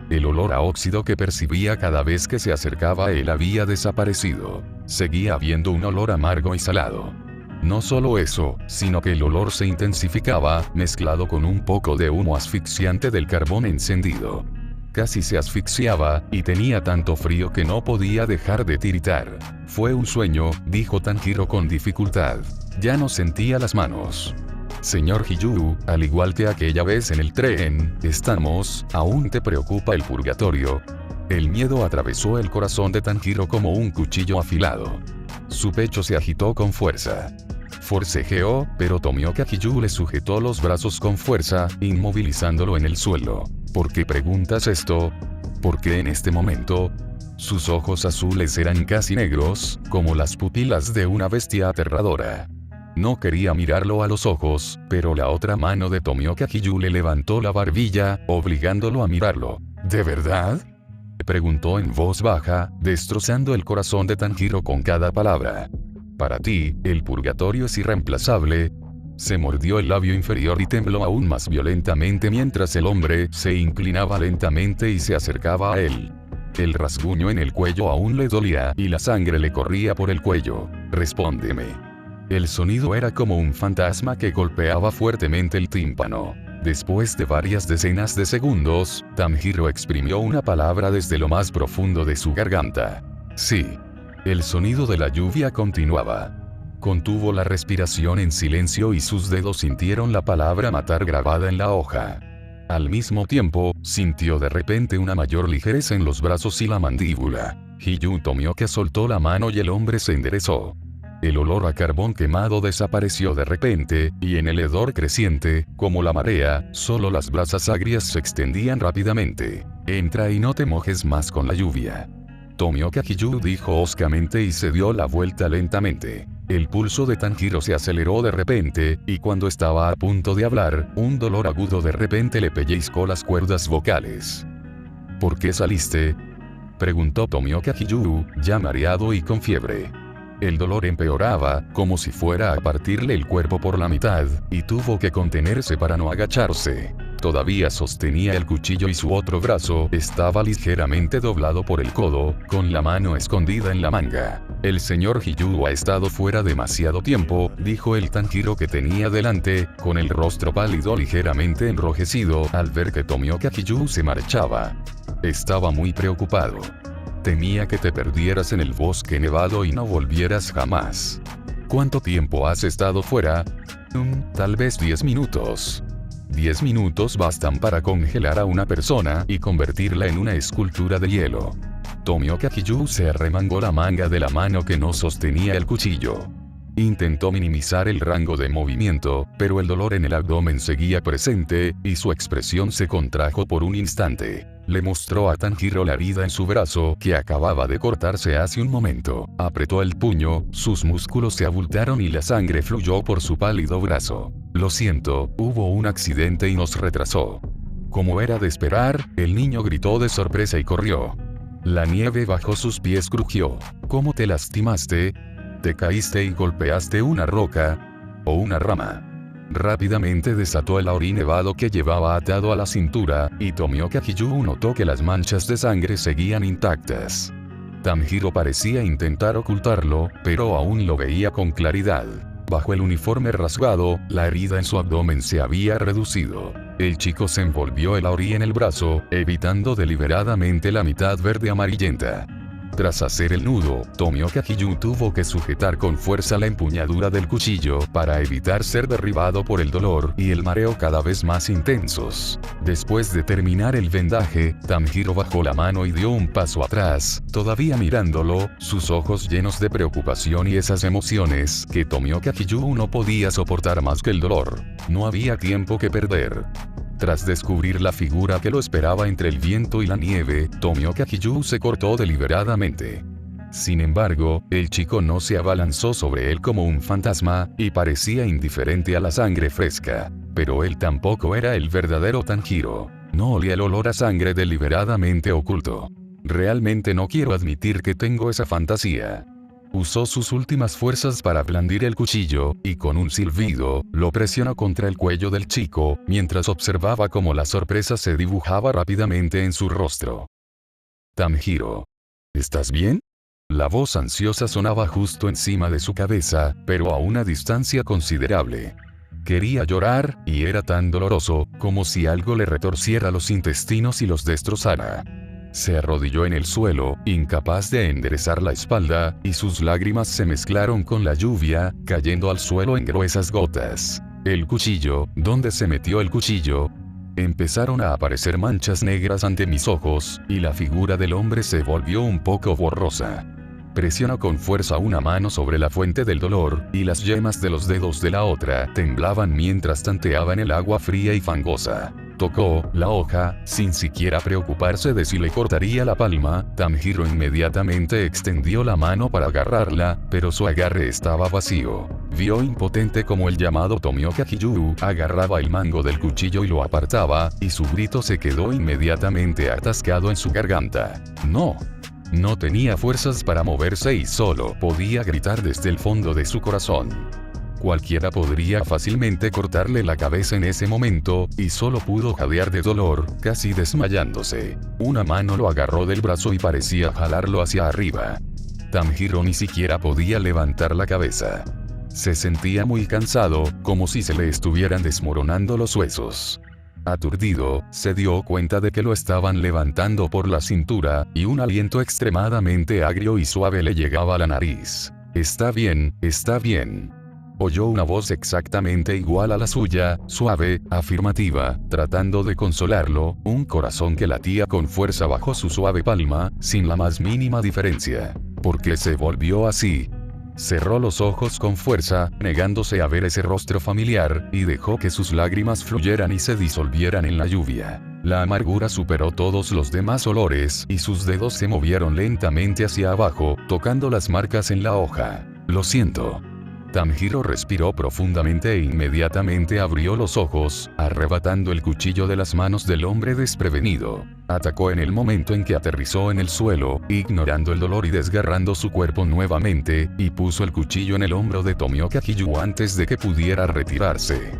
El olor a óxido que percibía cada vez que se acercaba a él había desaparecido. Seguía habiendo un olor amargo y salado. No solo eso, sino que el olor se intensificaba, mezclado con un poco de humo asfixiante del carbón encendido. Casi se asfixiaba, y tenía tanto frío que no podía dejar de tiritar. «Fue un sueño», dijo Tanjiro con dificultad. Ya no sentía las manos. «Señor Hiyu, al igual que aquella vez en el tren, ¿aún te preocupa el purgatorio?» El miedo atravesó el corazón de Tanjiro como un cuchillo afilado. Su pecho se agitó con fuerza. Forcejeó, pero Tomioka Hiyu le sujetó los brazos con fuerza, inmovilizándolo en el suelo. ¿Por qué preguntas esto? ¿Por qué en este momento? Sus ojos azules eran casi negros, como las pupilas de una bestia aterradora. No quería mirarlo a los ojos, pero la otra mano de Tomioka Hiyu le levantó la barbilla, obligándolo a mirarlo. ¿De verdad?, preguntó en voz baja, destrozando el corazón de Tanjiro con cada palabra. «Para ti, el purgatorio es irreemplazable». Se mordió el labio inferior y tembló aún más violentamente mientras el hombre se inclinaba lentamente y se acercaba a él. El rasguño en el cuello aún le dolía y la sangre le corría por el cuello. «Respóndeme». El sonido era como un fantasma que golpeaba fuertemente el tímpano. Después de varias decenas de segundos, Tanjiro exprimió una palabra desde lo más profundo de su garganta. «Sí». El sonido de la lluvia continuaba. Contuvo la respiración en silencio y sus dedos sintieron la palabra matar grabada en la hoja. Al mismo tiempo, sintió de repente una mayor ligereza en los brazos y la mandíbula. Hiyu Tomioka soltó la mano y el hombre se enderezó. El olor a carbón quemado desapareció de repente, y en el hedor creciente, como la marea, solo las brasas agrias se extendían rápidamente. Entra y no te mojes más con la lluvia. Tomioka Hiyu dijo hoscamente y se dio la vuelta lentamente. El pulso de Tanjiro se aceleró de repente, y cuando estaba a punto de hablar, un dolor agudo de repente le pellizcó las cuerdas vocales. ¿Por qué saliste?, preguntó Tomioka Hiyu, ya mareado y con fiebre. El dolor empeoraba, como si fuera a partirle el cuerpo por la mitad, y tuvo que contenerse para no agacharse. Todavía sostenía el cuchillo y su otro brazo estaba ligeramente doblado por el codo, con la mano escondida en la manga. El señor Hiyu ha estado fuera demasiado tiempo, dijo el Tanjiro que tenía delante, con el rostro pálido ligeramente enrojecido al ver que Tomioka Hiyu se marchaba. Estaba muy preocupado. Temía que te perdieras en el bosque nevado y no volvieras jamás. ¿Cuánto tiempo has estado fuera? Tal vez 10 minutos. 10 minutos bastan para congelar a una persona y convertirla en una escultura de hielo. Tomioka Hiyu se arremangó la manga de la mano que no sostenía el cuchillo. Intentó minimizar el rango de movimiento, pero el dolor en el abdomen seguía presente, y su expresión se contrajo por un instante. Le mostró a Tanjiro la herida en su brazo que acababa de cortarse hace un momento. Apretó el puño, sus músculos se abultaron y la sangre fluyó por su pálido brazo. Lo siento, hubo un accidente y nos retrasó. Como era de esperar, el niño gritó de sorpresa y corrió. La nieve bajo sus pies crujió. ¿Cómo te lastimaste? ¿Te caíste y golpeaste una roca? ¿O una rama? Rápidamente desató el auri nevado que llevaba atado a la cintura, y Tomioka Hiyu notó que las manchas de sangre seguían intactas. Tanjiro parecía intentar ocultarlo, pero aún lo veía con claridad. Bajo el uniforme rasgado, la herida en su abdomen se había reducido. El chico se envolvió el auri en el brazo, evitando deliberadamente la mitad verde amarillenta. Tras hacer el nudo, Tomioka Hiyu tuvo que sujetar con fuerza la empuñadura del cuchillo para evitar ser derribado por el dolor y el mareo cada vez más intensos. Después de terminar el vendaje, Tanjiro bajó la mano y dio un paso atrás, todavía mirándolo, sus ojos llenos de preocupación y esas emociones que Tomioka Hiyu no podía soportar más que el dolor. No había tiempo que perder. Tras descubrir la figura que lo esperaba entre el viento y la nieve, Tomioka Hiyu se cortó deliberadamente. Sin embargo, el chico no se abalanzó sobre él como un fantasma, y parecía indiferente a la sangre fresca. Pero él tampoco era el verdadero Tanjiro. No olía el olor a sangre deliberadamente oculto. Realmente no quiero admitir que tengo esa fantasía. Usó sus últimas fuerzas para blandir el cuchillo, y con un silbido, lo presionó contra el cuello del chico, mientras observaba cómo la sorpresa se dibujaba rápidamente en su rostro. Tanjiro. ¿Estás bien? La voz ansiosa sonaba justo encima de su cabeza, pero a una distancia considerable. Quería llorar, y era tan doloroso, como si algo le retorciera los intestinos y los destrozara. Se arrodilló en el suelo, incapaz de enderezar la espalda, y sus lágrimas se mezclaron con la lluvia, cayendo al suelo en gruesas gotas. El cuchillo, ¿dónde se metió el cuchillo? Empezaron a aparecer manchas negras ante mis ojos, y la figura del hombre se volvió un poco borrosa. Presionó con fuerza una mano sobre la fuente del dolor, y las yemas de los dedos de la otra temblaban mientras tanteaba en el agua fría y fangosa. Tocó la hoja, sin siquiera preocuparse de si le cortaría la palma. Tanjiro inmediatamente extendió la mano para agarrarla, pero su agarre estaba vacío. Vio impotente como el llamado Tomioka Hiyu agarraba el mango del cuchillo y lo apartaba, y su grito se quedó inmediatamente atascado en su garganta. ¡No! No tenía fuerzas para moverse y solo podía gritar desde el fondo de su corazón. Cualquiera podría fácilmente cortarle la cabeza en ese momento, y solo pudo jadear de dolor, casi desmayándose. Una mano lo agarró del brazo y parecía jalarlo hacia arriba. Tanjiro ni siquiera podía levantar la cabeza. Se sentía muy cansado, como si se le estuvieran desmoronando los huesos. Aturdido, se dio cuenta de que lo estaban levantando por la cintura, y un aliento extremadamente agrio y suave le llegaba a la nariz. Está bien, está bien. Oyó una voz exactamente igual a la suya, suave, afirmativa, tratando de consolarlo, un corazón que latía con fuerza bajo su suave palma, sin la más mínima diferencia. ¿Por qué se volvió así? Cerró los ojos con fuerza, negándose a ver ese rostro familiar, y dejó que sus lágrimas fluyeran y se disolvieran en la lluvia. La amargura superó todos los demás olores, y sus dedos se movieron lentamente hacia abajo, tocando las marcas en la hoja. Lo siento. Tanjiro respiró profundamente e inmediatamente abrió los ojos, arrebatando el cuchillo de las manos del hombre desprevenido. Atacó en el momento en que aterrizó en el suelo, ignorando el dolor y desgarrando su cuerpo nuevamente, y puso el cuchillo en el hombro de Tomioka Kiyu antes de que pudiera retirarse.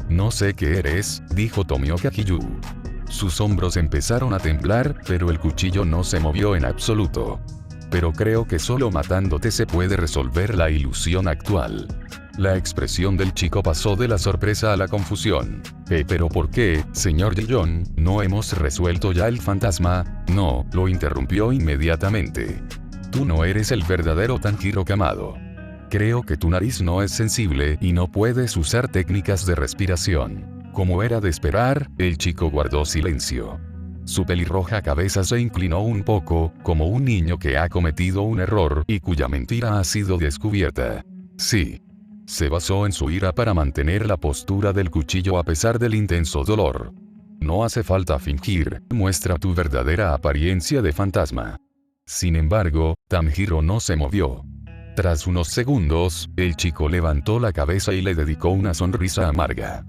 No sé qué eres, dijo Tomioka Kiyu. Sus hombros empezaron a temblar, pero el cuchillo no se movió en absoluto. Pero creo que solo matándote se puede resolver la ilusión actual. La expresión del chico pasó de la sorpresa a la confusión. ¿Pero por qué, señor Yeon, no hemos resuelto ya el fantasma? No, lo interrumpió inmediatamente. Tú no eres el verdadero Tanjiro Kamado. Creo que tu nariz no es sensible y no puedes usar técnicas de respiración. Como era de esperar, el chico guardó silencio. Su pelirroja cabeza se inclinó un poco, como un niño que ha cometido un error y cuya mentira ha sido descubierta. Sí. Se basó en su ira para mantener la postura del cuchillo a pesar del intenso dolor. No hace falta fingir, muestra tu verdadera apariencia de fantasma. Sin embargo, Tanjiro no se movió. Tras unos segundos, el chico levantó la cabeza y le dedicó una sonrisa amarga.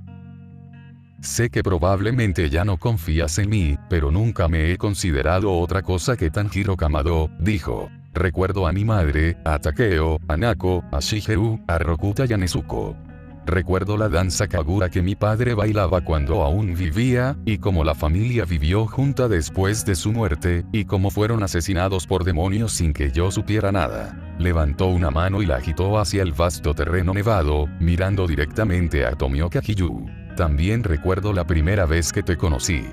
Sé que probablemente ya no confías en mí, pero nunca me he considerado otra cosa que Tanjiro Kamado, dijo. Recuerdo a mi madre, a Takeo, a Nako, a Shigeru, a Rokuta y a Nezuko. Recuerdo la danza Kagura que mi padre bailaba cuando aún vivía, y cómo la familia vivió junta después de su muerte, y cómo fueron asesinados por demonios sin que yo supiera nada. Levantó una mano y la agitó hacia el vasto terreno nevado, mirando directamente a Tomioka Kiyu. También recuerdo la primera vez que te conocí.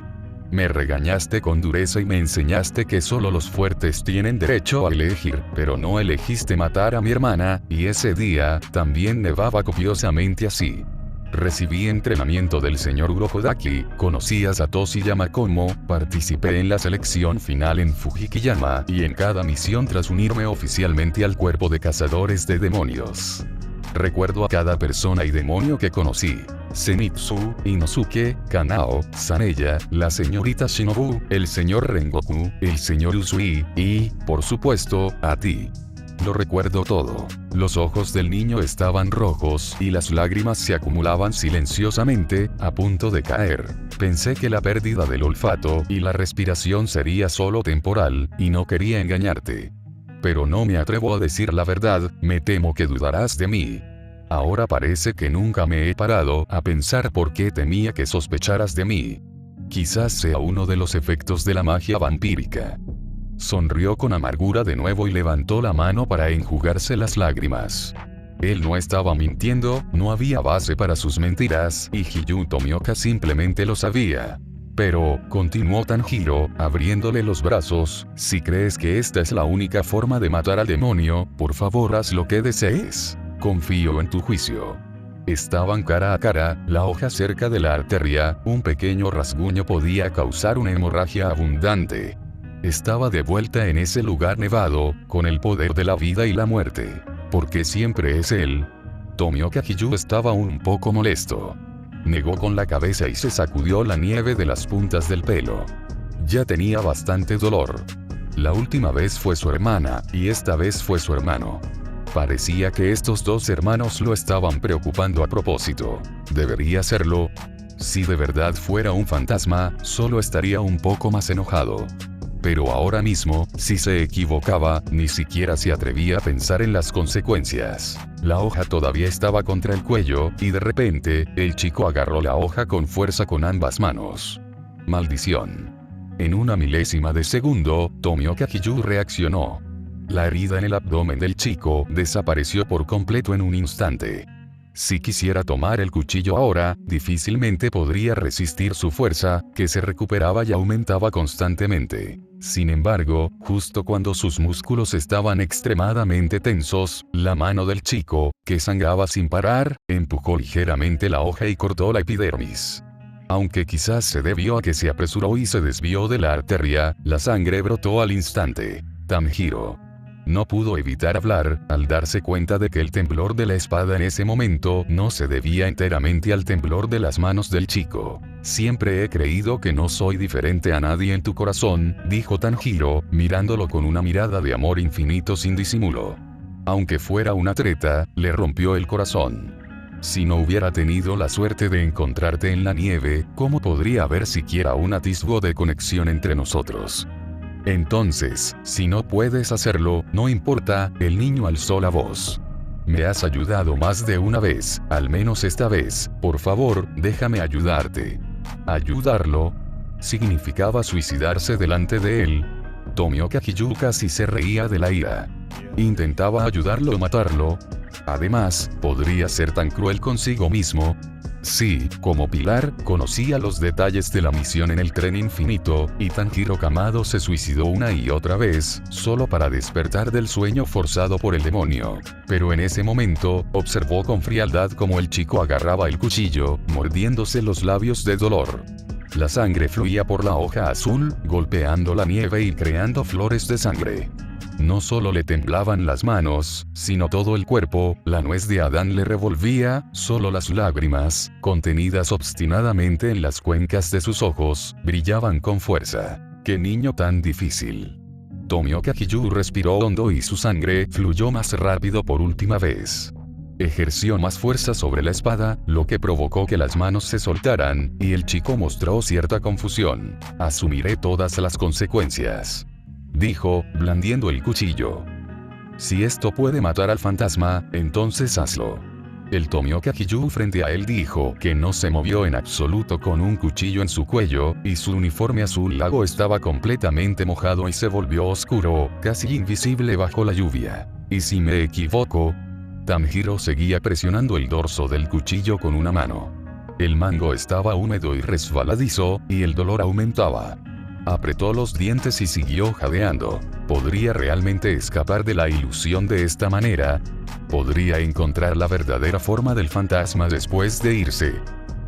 Me regañaste con dureza y me enseñaste que solo los fuertes tienen derecho a elegir, pero no elegiste matar a mi hermana, y ese día, también nevaba copiosamente así. Recibí entrenamiento del señor Urokodaki, conocí a Satoshi Yamakomo, participé en la selección final en Fujikiyama y en cada misión tras unirme oficialmente al cuerpo de cazadores de demonios. Recuerdo a cada persona y demonio que conocí. Zenitsu, Inosuke, Kanao, Saneya, la señorita Shinobu, el señor Rengoku, el señor Usui, y, por supuesto, a ti. Lo recuerdo todo. Los ojos del niño estaban rojos y las lágrimas se acumulaban silenciosamente, a punto de caer. Pensé que la pérdida del olfato y la respiración sería solo temporal, y no quería engañarte. Pero no me atrevo a decir la verdad, me temo que dudarás de mí. Ahora parece que nunca me he parado a pensar por qué temía que sospecharas de mí. Quizás sea uno de los efectos de la magia vampírica. Sonrió con amargura de nuevo y levantó la mano para enjugarse las lágrimas. Él no estaba mintiendo, no había base para sus mentiras, y Hiyu Tomioka simplemente lo sabía. Pero, continuó Tanjiro, abriéndole los brazos, si crees que esta es la única forma de matar al demonio, por favor haz lo que desees. Confío en tu juicio. Estaban cara a cara, la hoja cerca de la arteria, un pequeño rasguño podía causar una hemorragia abundante. Estaba de vuelta en ese lugar nevado, con el poder de la vida y la muerte. Porque siempre es él. Tomioka Kiyu estaba un poco molesto. Negó con la cabeza y se sacudió la nieve de las puntas del pelo. Ya tenía bastante dolor. La última vez fue su hermana, y esta vez fue su hermano. Parecía que estos dos hermanos lo estaban preocupando a propósito. ¿Debería serlo? Si de verdad fuera un fantasma, solo estaría un poco más enojado. Pero ahora mismo, si se equivocaba, ni siquiera se atrevía a pensar en las consecuencias. La hoja todavía estaba contra el cuello, y de repente, el chico agarró la hoja con fuerza con ambas manos. Maldición. En una milésima de segundo, Tomioka Kiyu reaccionó. La herida en el abdomen del chico desapareció por completo en un instante. Si quisiera tomar el cuchillo ahora, difícilmente podría resistir su fuerza, que se recuperaba y aumentaba constantemente. Sin embargo, justo cuando sus músculos estaban extremadamente tensos, la mano del chico, que sangraba sin parar, empujó ligeramente la hoja y cortó la epidermis. Aunque quizás se debió a que se apresuró y se desvió de la arteria, la sangre brotó al instante. Tanjiro no pudo evitar hablar, al darse cuenta de que el temblor de la espada en ese momento no se debía enteramente al temblor de las manos del chico. Siempre he creído que no soy diferente a nadie en tu corazón, dijo Tanjiro, mirándolo con una mirada de amor infinito sin disimulo. Aunque fuera una treta, le rompió el corazón. Si no hubiera tenido la suerte de encontrarte en la nieve, ¿cómo podría haber siquiera un atisbo de conexión entre nosotros? Entonces, si no puedes hacerlo, no importa, el niño alzó la voz. Me has ayudado más de una vez, al menos esta vez, por favor, déjame ayudarte. ¿Ayudarlo? ¿Significaba suicidarse delante de él? Tomioka Hiyu casi se reía de la ira. ¿Intentaba ayudarlo o matarlo? Además, ¿podría ser tan cruel consigo mismo? Sí, como Pilar, conocía los detalles de la misión en el tren infinito, y Tanjiro Kamado se suicidó una y otra vez, solo para despertar del sueño forzado por el demonio. Pero en ese momento, observó con frialdad cómo el chico agarraba el cuchillo, mordiéndose los labios de dolor. La sangre fluía por la hoja azul, golpeando la nieve y creando flores de sangre. No solo le temblaban las manos, sino todo el cuerpo, la nuez de Adán le revolvía, solo las lágrimas, contenidas obstinadamente en las cuencas de sus ojos, brillaban con fuerza. ¡Qué niño tan difícil! Tomioka Hiyu respiró hondo y su sangre fluyó más rápido por última vez. Ejerció más fuerza sobre la espada, lo que provocó que las manos se soltaran, y el chico mostró cierta confusión. Asumiré todas las consecuencias, dijo, blandiendo el cuchillo. Si esto puede matar al fantasma, entonces hazlo. El Tomioka Hiyu frente a él dijo que no se movió en absoluto con un cuchillo en su cuello, y su uniforme azul lago estaba completamente mojado y se volvió oscuro, casi invisible bajo la lluvia. ¿Y si me equivoco? Tanjiro seguía presionando el dorso del cuchillo con una mano. El mango estaba húmedo y resbaladizo, y el dolor aumentaba. Apretó los dientes y siguió jadeando. ¿Podría realmente escapar de la ilusión de esta manera? ¿Podría encontrar la verdadera forma del fantasma después de irse?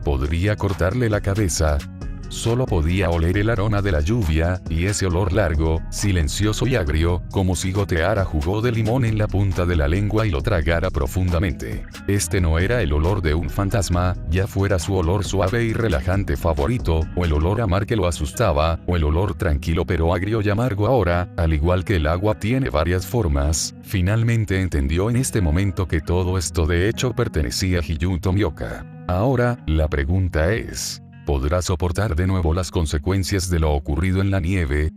¿Podría cortarle la cabeza? Solo podía oler el aroma de la lluvia, y ese olor largo, silencioso y agrio, como si goteara jugo de limón en la punta de la lengua y lo tragara profundamente. Este no era el olor de un fantasma, ya fuera su olor suave y relajante favorito, o el olor a mar que lo asustaba, o el olor tranquilo pero agrio y amargo ahora, al igual que el agua tiene varias formas. Finalmente entendió en este momento que todo esto de hecho pertenecía a Hiyu Tomioka. Ahora, la pregunta es: ¿podrá soportar de nuevo las consecuencias de lo ocurrido en la nieve?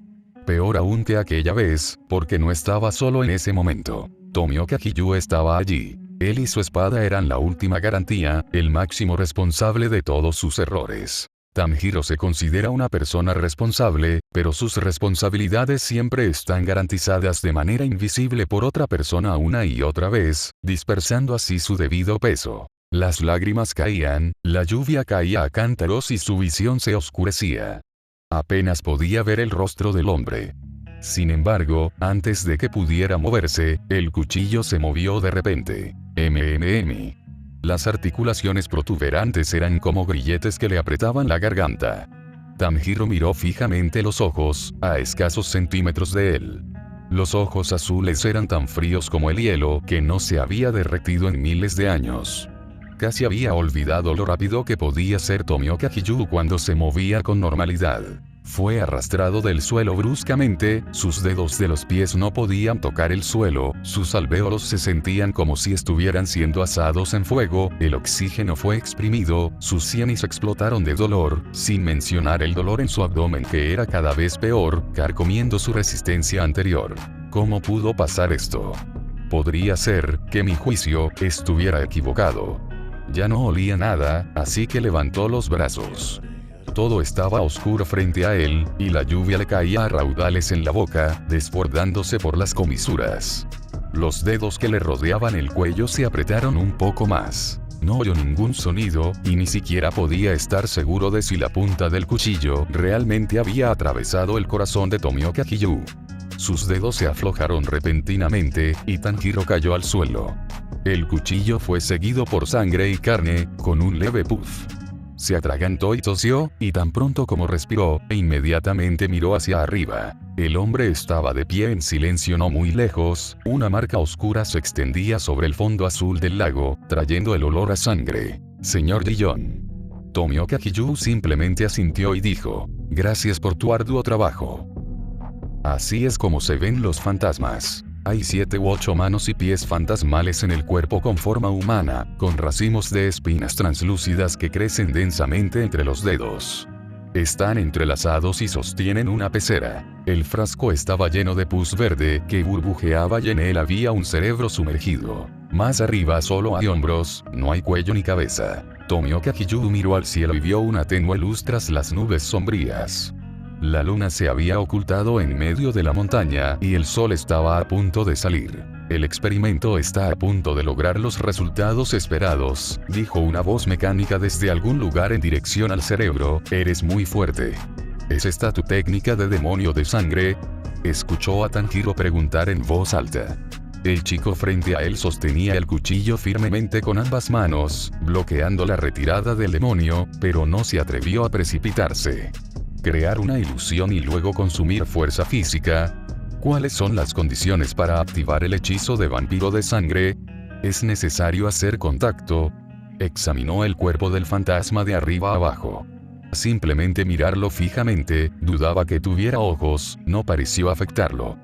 Peor aún que aquella vez, porque no estaba solo en ese momento. Tomioka Hiyu estaba allí. Él y su espada eran la última garantía, el máximo responsable de todos sus errores. Tanjiro se considera una persona responsable, pero sus responsabilidades siempre están garantizadas de manera invisible por otra persona una y otra vez, dispersando así su debido peso. Las lágrimas caían, la lluvia caía a cántaros y su visión se oscurecía. Apenas podía ver el rostro del hombre. Sin embargo, antes de que pudiera moverse, el cuchillo se movió de repente. Las articulaciones protuberantes eran como grilletes que le apretaban la garganta. Tanjiro miró fijamente los ojos, a escasos centímetros de él. Los ojos azules eran tan fríos como el hielo que no se había derretido en miles de años. Casi había olvidado lo rápido que podía ser Tomioka Hiyu cuando se movía con normalidad. Fue arrastrado del suelo bruscamente, sus dedos de los pies no podían tocar el suelo, sus alvéolos se sentían como si estuvieran siendo asados en fuego, el oxígeno fue exprimido, sus sienes explotaron de dolor, sin mencionar el dolor en su abdomen que era cada vez peor, carcomiendo su resistencia anterior. ¿Cómo pudo pasar esto? Podría ser que mi juicio estuviera equivocado. Ya no olía nada, así que levantó los brazos. Todo estaba oscuro frente a él, y la lluvia le caía a raudales en la boca, desbordándose por las comisuras. Los dedos que le rodeaban el cuello se apretaron un poco más. No oyó ningún sonido, y ni siquiera podía estar seguro de si la punta del cuchillo realmente había atravesado el corazón de Tomioka Kiyu. Sus dedos se aflojaron repentinamente, y Tanjiro cayó al suelo. El cuchillo fue seguido por sangre y carne, con un leve puff. Se atragantó y tosió, y tan pronto como respiró, inmediatamente miró hacia arriba. El hombre estaba de pie en silencio no muy lejos, una marca oscura se extendía sobre el fondo azul del lago, trayendo el olor a sangre. Señor Dillon. Tomioka Kiyu simplemente asintió y dijo, gracias por tu arduo trabajo. Así es como se ven los fantasmas. Hay 7 u 8 manos y pies fantasmales en el cuerpo con forma humana, con racimos de espinas translúcidas que crecen densamente entre los dedos. Están entrelazados y sostienen una pecera. El frasco estaba lleno de pus verde que burbujeaba y en él había un cerebro sumergido. Más arriba solo hay hombros, no hay cuello ni cabeza. Tomioka Kiyu miró al cielo y vio una tenue luz tras las nubes sombrías. La luna se había ocultado en medio de la montaña y el sol estaba a punto de salir. El experimento está a punto de lograr los resultados esperados, dijo una voz mecánica desde algún lugar en dirección al cerebro. Eres muy fuerte. ¿Es esta tu técnica de demonio de sangre? Escuchó a Tanjiro preguntar en voz alta. El chico frente a él sostenía el cuchillo firmemente con ambas manos, bloqueando la retirada del demonio, pero no se atrevió a precipitarse. Crear una ilusión y luego consumir fuerza física. ¿Cuáles son las condiciones para activar el hechizo de vampiro de sangre? ¿Es necesario hacer contacto? Examinó el cuerpo del fantasma de arriba a abajo. Simplemente mirarlo fijamente, dudaba que tuviera ojos, no pareció afectarlo.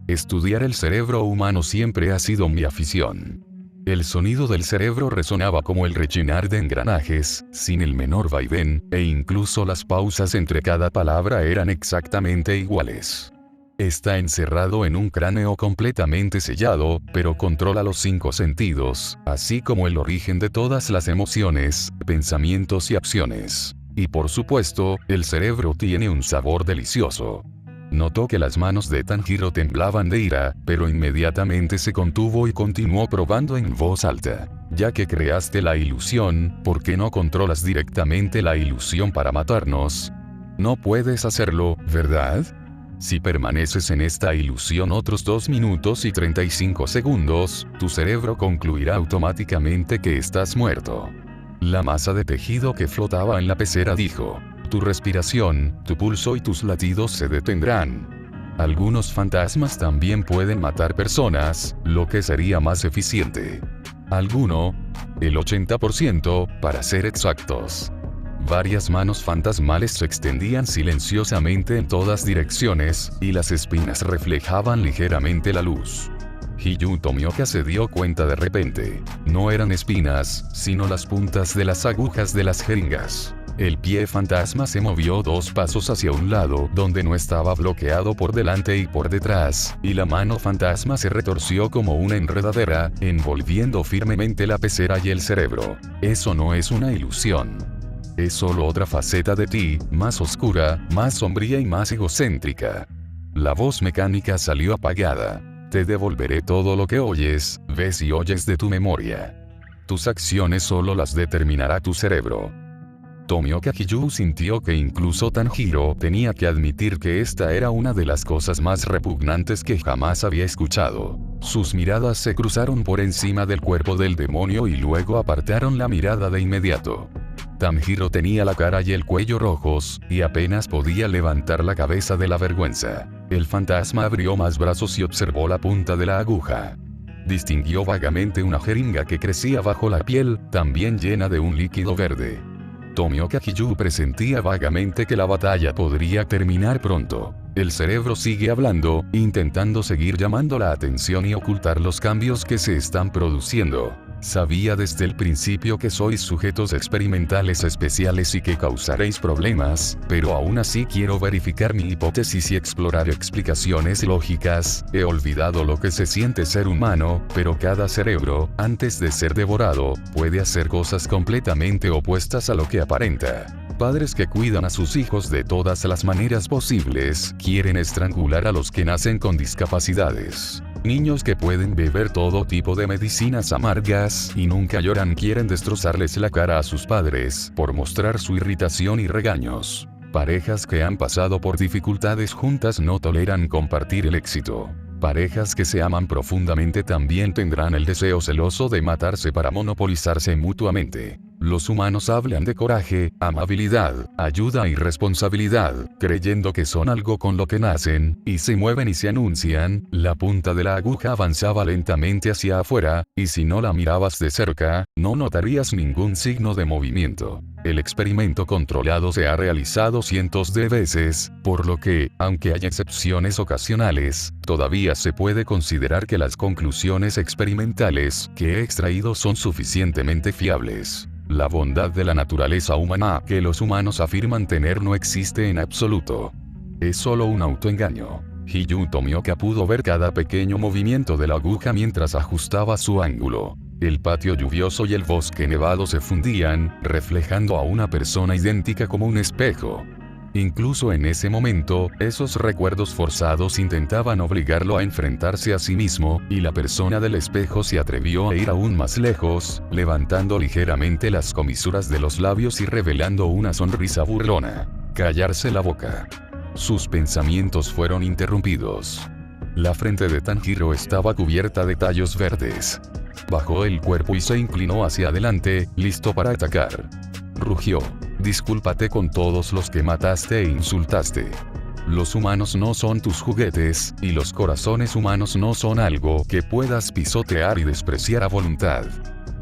Estudiar el cerebro humano siempre ha sido mi afición. El sonido del cerebro resonaba como el rechinar de engranajes, sin el menor vaivén, e incluso las pausas entre cada palabra eran exactamente iguales. Está encerrado en un cráneo completamente sellado, pero controla los 5 sentidos, así como el origen de todas las emociones, pensamientos y acciones. Y por supuesto, el cerebro tiene un sabor delicioso. Notó que las manos de Tanjiro temblaban de ira, pero inmediatamente se contuvo y continuó probando en voz alta. Ya que creaste la ilusión, ¿por qué no controlas directamente la ilusión para matarnos? No puedes hacerlo, ¿verdad? Si permaneces en esta ilusión otros 2 minutos y 35 segundos, tu cerebro concluirá automáticamente que estás muerto. La masa de tejido que flotaba en la pecera dijo. Tu respiración, tu pulso y tus latidos se detendrán. Algunos fantasmas también pueden matar personas, lo que sería más eficiente. Alguno, el 80%, para ser exactos. Varias manos fantasmales se extendían silenciosamente en todas direcciones, y las espinas reflejaban ligeramente la luz. Hiyu Tomioka se dio cuenta de repente. No eran espinas, sino las puntas de las agujas de las jeringas. El pie fantasma se movió 2 pasos hacia un lado donde no estaba bloqueado por delante y por detrás, y la mano fantasma se retorció como una enredadera, envolviendo firmemente la pecera y el cerebro. Eso no es una ilusión. Es solo otra faceta de ti, más oscura, más sombría y más egocéntrica. La voz mecánica salió apagada. Te devolveré todo lo que oyes, ves y oyes de tu memoria. Tus acciones solo las determinará tu cerebro. Tomioka Kiyu sintió que incluso Tanjiro tenía que admitir que esta era una de las cosas más repugnantes que jamás había escuchado. Sus miradas se cruzaron por encima del cuerpo del demonio y luego apartaron la mirada de inmediato. Tanjiro tenía la cara y el cuello rojos, y apenas podía levantar la cabeza de la vergüenza. El fantasma abrió más brazos y observó la punta de la aguja. Distinguió vagamente una jeringa que crecía bajo la piel, también llena de un líquido verde. Tomioka Kiyu presentía vagamente que la batalla podría terminar pronto. El cerebro sigue hablando, intentando seguir llamando la atención y ocultar los cambios que se están produciendo. Sabía desde el principio que sois sujetos experimentales especiales y que causaréis problemas, pero aún así quiero verificar mi hipótesis y explorar explicaciones lógicas. He olvidado lo que se siente ser humano, pero cada cerebro, antes de ser devorado, puede hacer cosas completamente opuestas a lo que aparenta. Padres que cuidan a sus hijos de todas las maneras posibles, quieren estrangular a los que nacen con discapacidades. Niños que pueden beber todo tipo de medicinas amargas y nunca lloran quieren destrozarles la cara a sus padres por mostrar su irritación y regaños. Parejas que han pasado por dificultades juntas no toleran compartir el éxito. Parejas que se aman profundamente también tendrán el deseo celoso de matarse para monopolizarse mutuamente. Los humanos hablan de coraje, amabilidad, ayuda y responsabilidad, creyendo que son algo con lo que nacen, y se mueven y se anuncian. La punta de la aguja avanzaba lentamente hacia afuera, y si no la mirabas de cerca, no notarías ningún signo de movimiento. El experimento controlado se ha realizado cientos de veces, por lo que, aunque hay excepciones ocasionales, todavía se puede considerar que las conclusiones experimentales que he extraído son suficientemente fiables. La bondad de la naturaleza humana que los humanos afirman tener no existe en absoluto. Es solo un autoengaño. Hiyu Tomioka pudo ver cada pequeño movimiento de la aguja mientras ajustaba su ángulo. El patio lluvioso y el bosque nevado se fundían, reflejando a una persona idéntica como un espejo. Incluso en ese momento, esos recuerdos forzados intentaban obligarlo a enfrentarse a sí mismo, y la persona del espejo se atrevió a ir aún más lejos, levantando ligeramente las comisuras de los labios y revelando una sonrisa burlona. Callarse la boca. Sus pensamientos fueron interrumpidos. La frente de Tanjiro estaba cubierta de tallos verdes. Bajó el cuerpo y se inclinó hacia adelante, listo para atacar. Rugió. Discúlpate con todos los que mataste e insultaste. Los humanos no son tus juguetes, y los corazones humanos no son algo que puedas pisotear y despreciar a voluntad.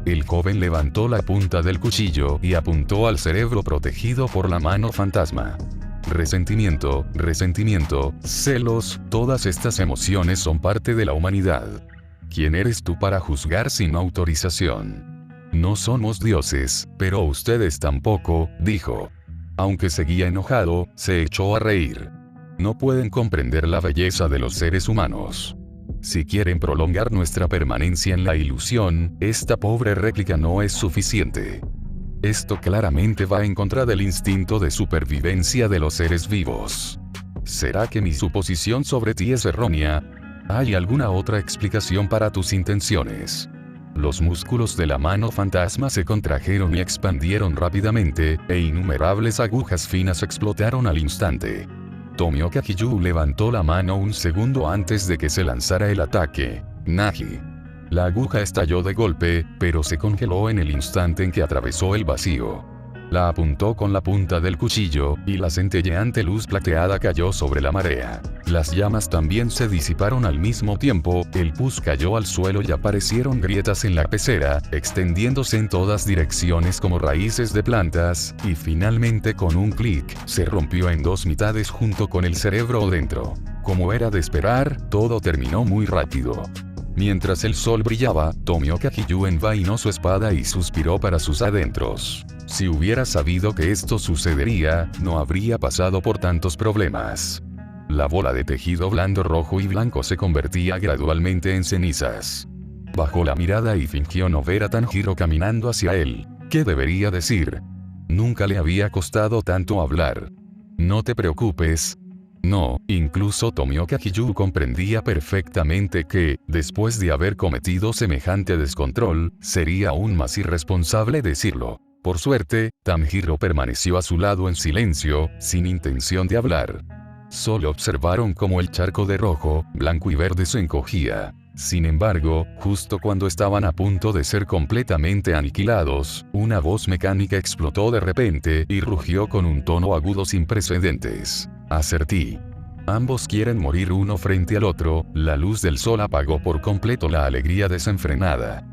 El joven levantó la punta del cuchillo y apuntó al cerebro protegido por la mano fantasma. Resentimiento, celos, todas estas emociones son parte de la humanidad. ¿Quién eres tú para juzgar sin autorización? No somos dioses, pero ustedes tampoco, dijo. Aunque seguía enojado, se echó a reír. No pueden comprender la belleza de los seres humanos. Si quieren prolongar nuestra permanencia en la ilusión, esta pobre réplica no es suficiente. Esto claramente va en contra del instinto de supervivencia de los seres vivos. ¿Será que mi suposición sobre ti es errónea? ¿Hay alguna otra explicación para tus intenciones? Los músculos de la mano fantasma se contrajeron y expandieron rápidamente, e innumerables agujas finas explotaron al instante. Tomioka Hiyu levantó la mano un segundo antes de que se lanzara el ataque. Nagi. La aguja estalló de golpe, pero se congeló en el instante en que atravesó el vacío. La apuntó con la punta del cuchillo, y la centelleante luz plateada cayó sobre la marea. Las llamas también se disiparon al mismo tiempo, el pus cayó al suelo y aparecieron grietas en la pecera, extendiéndose en todas direcciones como raíces de plantas, y finalmente con un clic, se rompió en dos mitades junto con el cerebro dentro. Como era de esperar, todo terminó muy rápido. Mientras el sol brillaba, Tomioka Hiyu envainó su espada y suspiró para sus adentros. Si hubiera sabido que esto sucedería, no habría pasado por tantos problemas. La bola de tejido blando rojo y blanco se convertía gradualmente en cenizas. Bajó la mirada y fingió no ver a Tanjiro caminando hacia él. ¿Qué debería decir? Nunca le había costado tanto hablar. No te preocupes. No, incluso Tomioka Hiyu comprendía perfectamente que, después de haber cometido semejante descontrol, sería aún más irresponsable decirlo. Por suerte, Tanjiro permaneció a su lado en silencio, sin intención de hablar. Solo observaron cómo el charco de rojo, blanco y verde se encogía. Sin embargo, justo cuando estaban a punto de ser completamente aniquilados, una voz mecánica explotó de repente y rugió con un tono agudo sin precedentes. Acertí. Ambos quieren morir uno frente al otro. La luz del sol apagó por completo la alegría desenfrenada.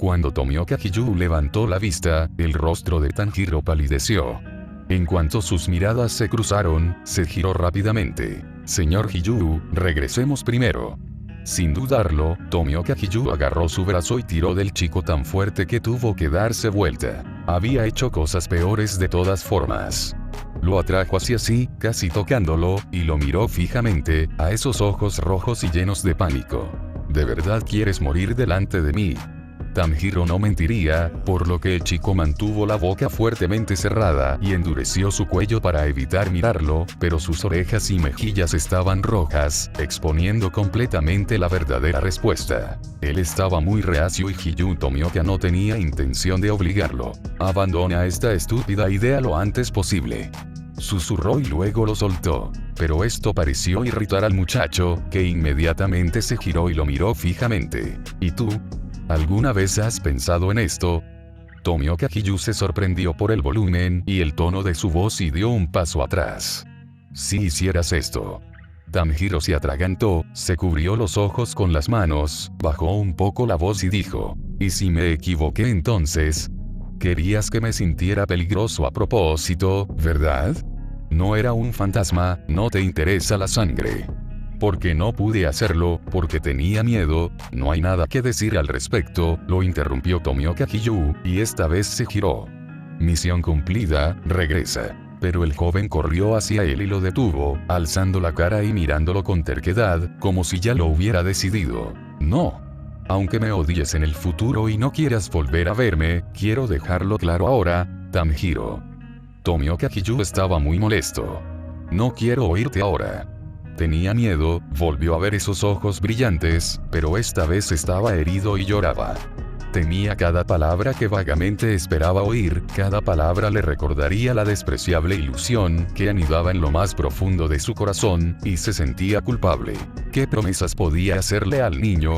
Cuando Tomioka Hiyu levantó la vista, el rostro de Tanjiro palideció. En cuanto sus miradas se cruzaron, se giró rápidamente. Señor Hiyu, regresemos primero. Sin dudarlo, Tomioka Hiyu agarró su brazo y tiró del chico tan fuerte que tuvo que darse vuelta. Había hecho cosas peores de todas formas. Lo atrajo hacia sí, casi tocándolo, y lo miró fijamente, a esos ojos rojos y llenos de pánico. ¿De verdad quieres morir delante de mí? Tanjiro no mentiría, por lo que el chico mantuvo la boca fuertemente cerrada y endureció su cuello para evitar mirarlo, pero sus orejas y mejillas estaban rojas, exponiendo completamente la verdadera respuesta. Él estaba muy reacio y Hyun Tomioka no tenía intención de obligarlo. Abandona esta estúpida idea lo antes posible. Susurró y luego lo soltó. Pero esto pareció irritar al muchacho, que inmediatamente se giró y lo miró fijamente. ¿Y tú? ¿Alguna vez has pensado en esto? Tomioka Hyu se sorprendió por el volumen y el tono de su voz y dio un paso atrás. Si hicieras esto. Tanjiro se atragantó, se cubrió los ojos con las manos, bajó un poco la voz y dijo, ¿y si me equivoqué entonces? Querías que me sintiera peligroso a propósito, ¿verdad? No era un fantasma, no te interesa la sangre. Porque no pude hacerlo, porque tenía miedo, no hay nada que decir al respecto, lo interrumpió Tomioka Hyu, y esta vez se giró. Misión cumplida, regresa. Pero el joven corrió hacia él y lo detuvo, alzando la cara y mirándolo con terquedad, como si ya lo hubiera decidido. No. Aunque me odies en el futuro y no quieras volver a verme, quiero dejarlo claro ahora, Tanjiro. Tomioka Hyu estaba muy molesto. No quiero oírte ahora. Tenía miedo, volvió a ver esos ojos brillantes, pero esta vez estaba herido y lloraba. Temía cada palabra que vagamente esperaba oír, cada palabra le recordaría la despreciable ilusión que anidaba en lo más profundo de su corazón, y se sentía culpable. ¿Qué promesas podía hacerle al niño?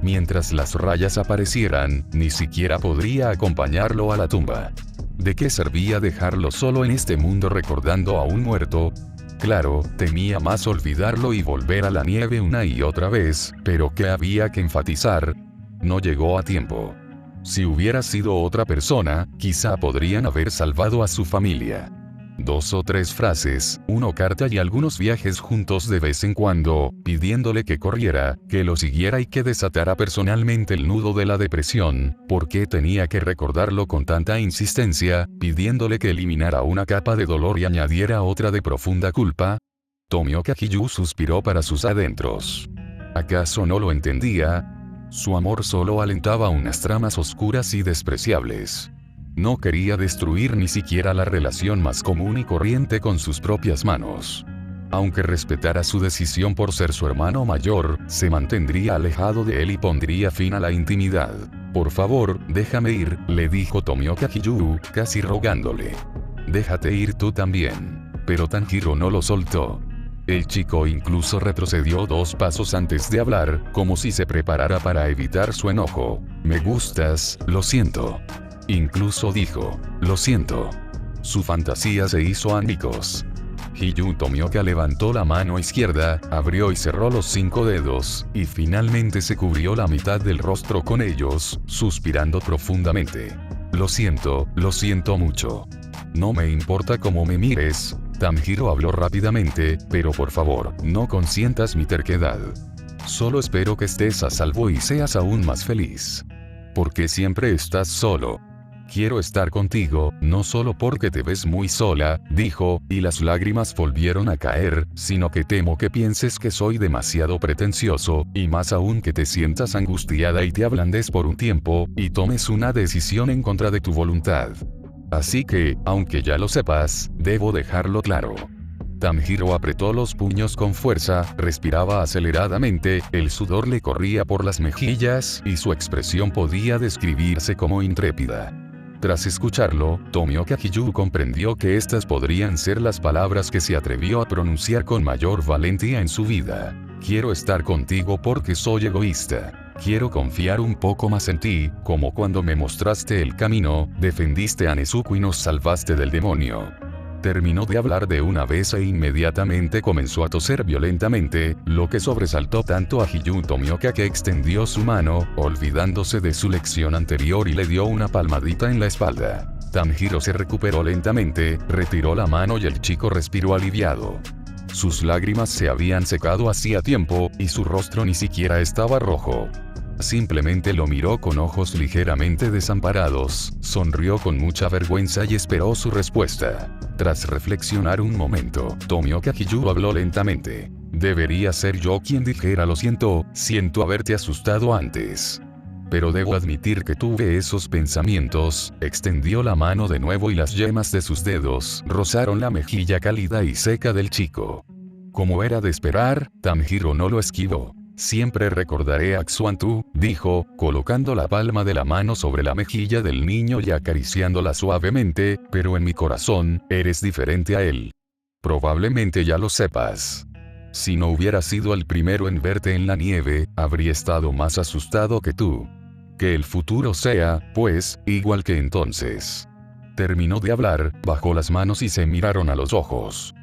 Mientras las rayas aparecieran, ni siquiera podría acompañarlo a la tumba. ¿De qué servía dejarlo solo en este mundo recordando a un muerto? Claro, temía más olvidarlo y volver a la nieve una y otra vez, pero ¿qué había que enfatizar? No llegó a tiempo. Si hubiera sido otra persona, quizá podrían haber salvado a su familia. 2 o 3 frases, una carta y algunos viajes juntos de vez en cuando, pidiéndole que corriera, que lo siguiera y que desatara personalmente el nudo de la depresión. ¿Por qué tenía que recordarlo con tanta insistencia, pidiéndole que eliminara una capa de dolor y añadiera otra de profunda culpa? Tomioka Hyu suspiró para sus adentros. ¿Acaso no lo entendía? Su amor solo alentaba unas tramas oscuras y despreciables. No quería destruir ni siquiera la relación más común y corriente con sus propias manos. Aunque respetara su decisión por ser su hermano mayor, se mantendría alejado de él y pondría fin a la intimidad. Por favor, déjame ir, le dijo Tomioka Hyu, casi rogándole. Déjate ir tú también. Pero Tanjiro no lo soltó. El chico incluso retrocedió 2 pasos antes de hablar, como si se preparara para evitar su enojo. Me gustas, lo siento. Incluso dijo, lo siento. Su fantasía se hizo añicos. Hyun Tomioka levantó la mano izquierda, abrió y cerró los 5 dedos, y finalmente se cubrió la mitad del rostro con ellos, suspirando profundamente. Lo siento mucho. No me importa cómo me mires. Tanjiro habló rápidamente, pero por favor, no consientas mi terquedad. Solo espero que estés a salvo y seas aún más feliz. Porque siempre estás solo. Quiero estar contigo, no solo porque te ves muy sola, dijo, y las lágrimas volvieron a caer, sino que temo que pienses que soy demasiado pretencioso, y más aún que te sientas angustiada y te ablandes por un tiempo, y tomes una decisión en contra de tu voluntad. Así que, aunque ya lo sepas, debo dejarlo claro. Tanjiro apretó los puños con fuerza, respiraba aceleradamente, el sudor le corría por las mejillas, y su expresión podía describirse como intrépida. Tras escucharlo, Tomioka Hyu comprendió que estas podrían ser las palabras que se atrevió a pronunciar con mayor valentía en su vida. Quiero estar contigo porque soy egoísta. Quiero confiar un poco más en ti, como cuando me mostraste el camino, defendiste a Nezuko y nos salvaste del demonio. Terminó de hablar de una vez e inmediatamente comenzó a toser violentamente, lo que sobresaltó tanto a Hyun Tomioka que extendió su mano, olvidándose de su lección anterior y le dio una palmadita en la espalda. Tanjiro se recuperó lentamente, retiró la mano y el chico respiró aliviado. Sus lágrimas se habían secado hacía tiempo, y su rostro ni siquiera estaba rojo. Simplemente lo miró con ojos ligeramente desamparados, sonrió con mucha vergüenza y esperó su respuesta. Tras reflexionar un momento, Tomioka Hyu habló lentamente. Debería ser yo quien dijera lo siento, siento haberte asustado antes. Pero debo admitir que tuve esos pensamientos. Extendió la mano de nuevo y las yemas de sus dedos rozaron la mejilla cálida y seca del chico. Como era de esperar, Tanjiro no lo esquivó. Siempre recordaré a Xuantu, dijo, colocando la palma de la mano sobre la mejilla del niño y acariciándola suavemente, pero en mi corazón, eres diferente a él. Probablemente ya lo sepas. Si no hubiera sido el primero en verte en la nieve, habría estado más asustado que tú. Que el futuro sea, pues, igual que entonces. Terminó de hablar, bajó las manos y se miraron a los ojos.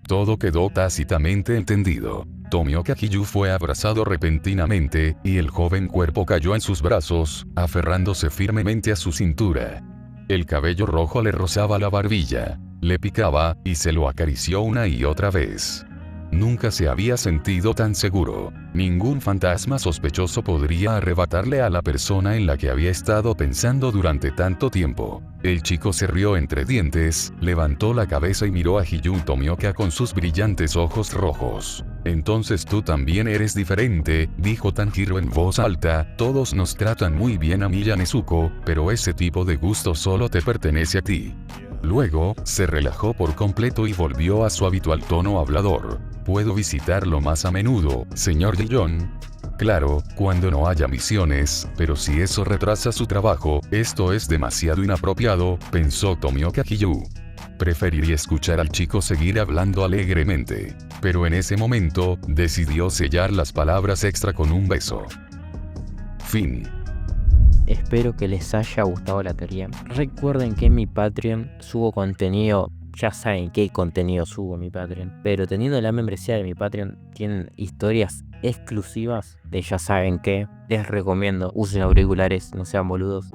Todo quedó tácitamente entendido. Tomioka Hiyu fue abrazado repentinamente, y el joven cuerpo cayó en sus brazos, aferrándose firmemente a su cintura. El cabello rojo le rozaba la barbilla, le picaba, y se lo acarició una y otra vez. Nunca se había sentido tan seguro. Ningún fantasma sospechoso podría arrebatarle a la persona en la que había estado pensando durante tanto tiempo. El chico se rió entre dientes, levantó la cabeza y miró a Hiyu Tomioka con sus brillantes ojos rojos. Entonces tú también eres diferente, dijo Tanjiro en voz alta, todos nos tratan muy bien a mí y a Nezuko, pero ese tipo de gusto solo te pertenece a ti. Luego, se relajó por completo y volvió a su habitual tono hablador. ¿Puedo visitarlo más a menudo, señor Dillon? Claro, cuando no haya misiones, pero si eso retrasa su trabajo, esto es demasiado inapropiado, pensó Tomioka Hiyu. Preferiría escuchar al chico seguir hablando alegremente. Pero en ese momento, decidió sellar las palabras extra con un beso. Fin. Espero que les haya gustado la teoría. Recuerden que en mi Patreon subo contenido. Ya saben qué contenido subo en mi Patreon. Pero teniendo la membresía de mi Patreon, tienen historias exclusivas de ya saben qué. Les recomiendo, usen auriculares, no sean boludos.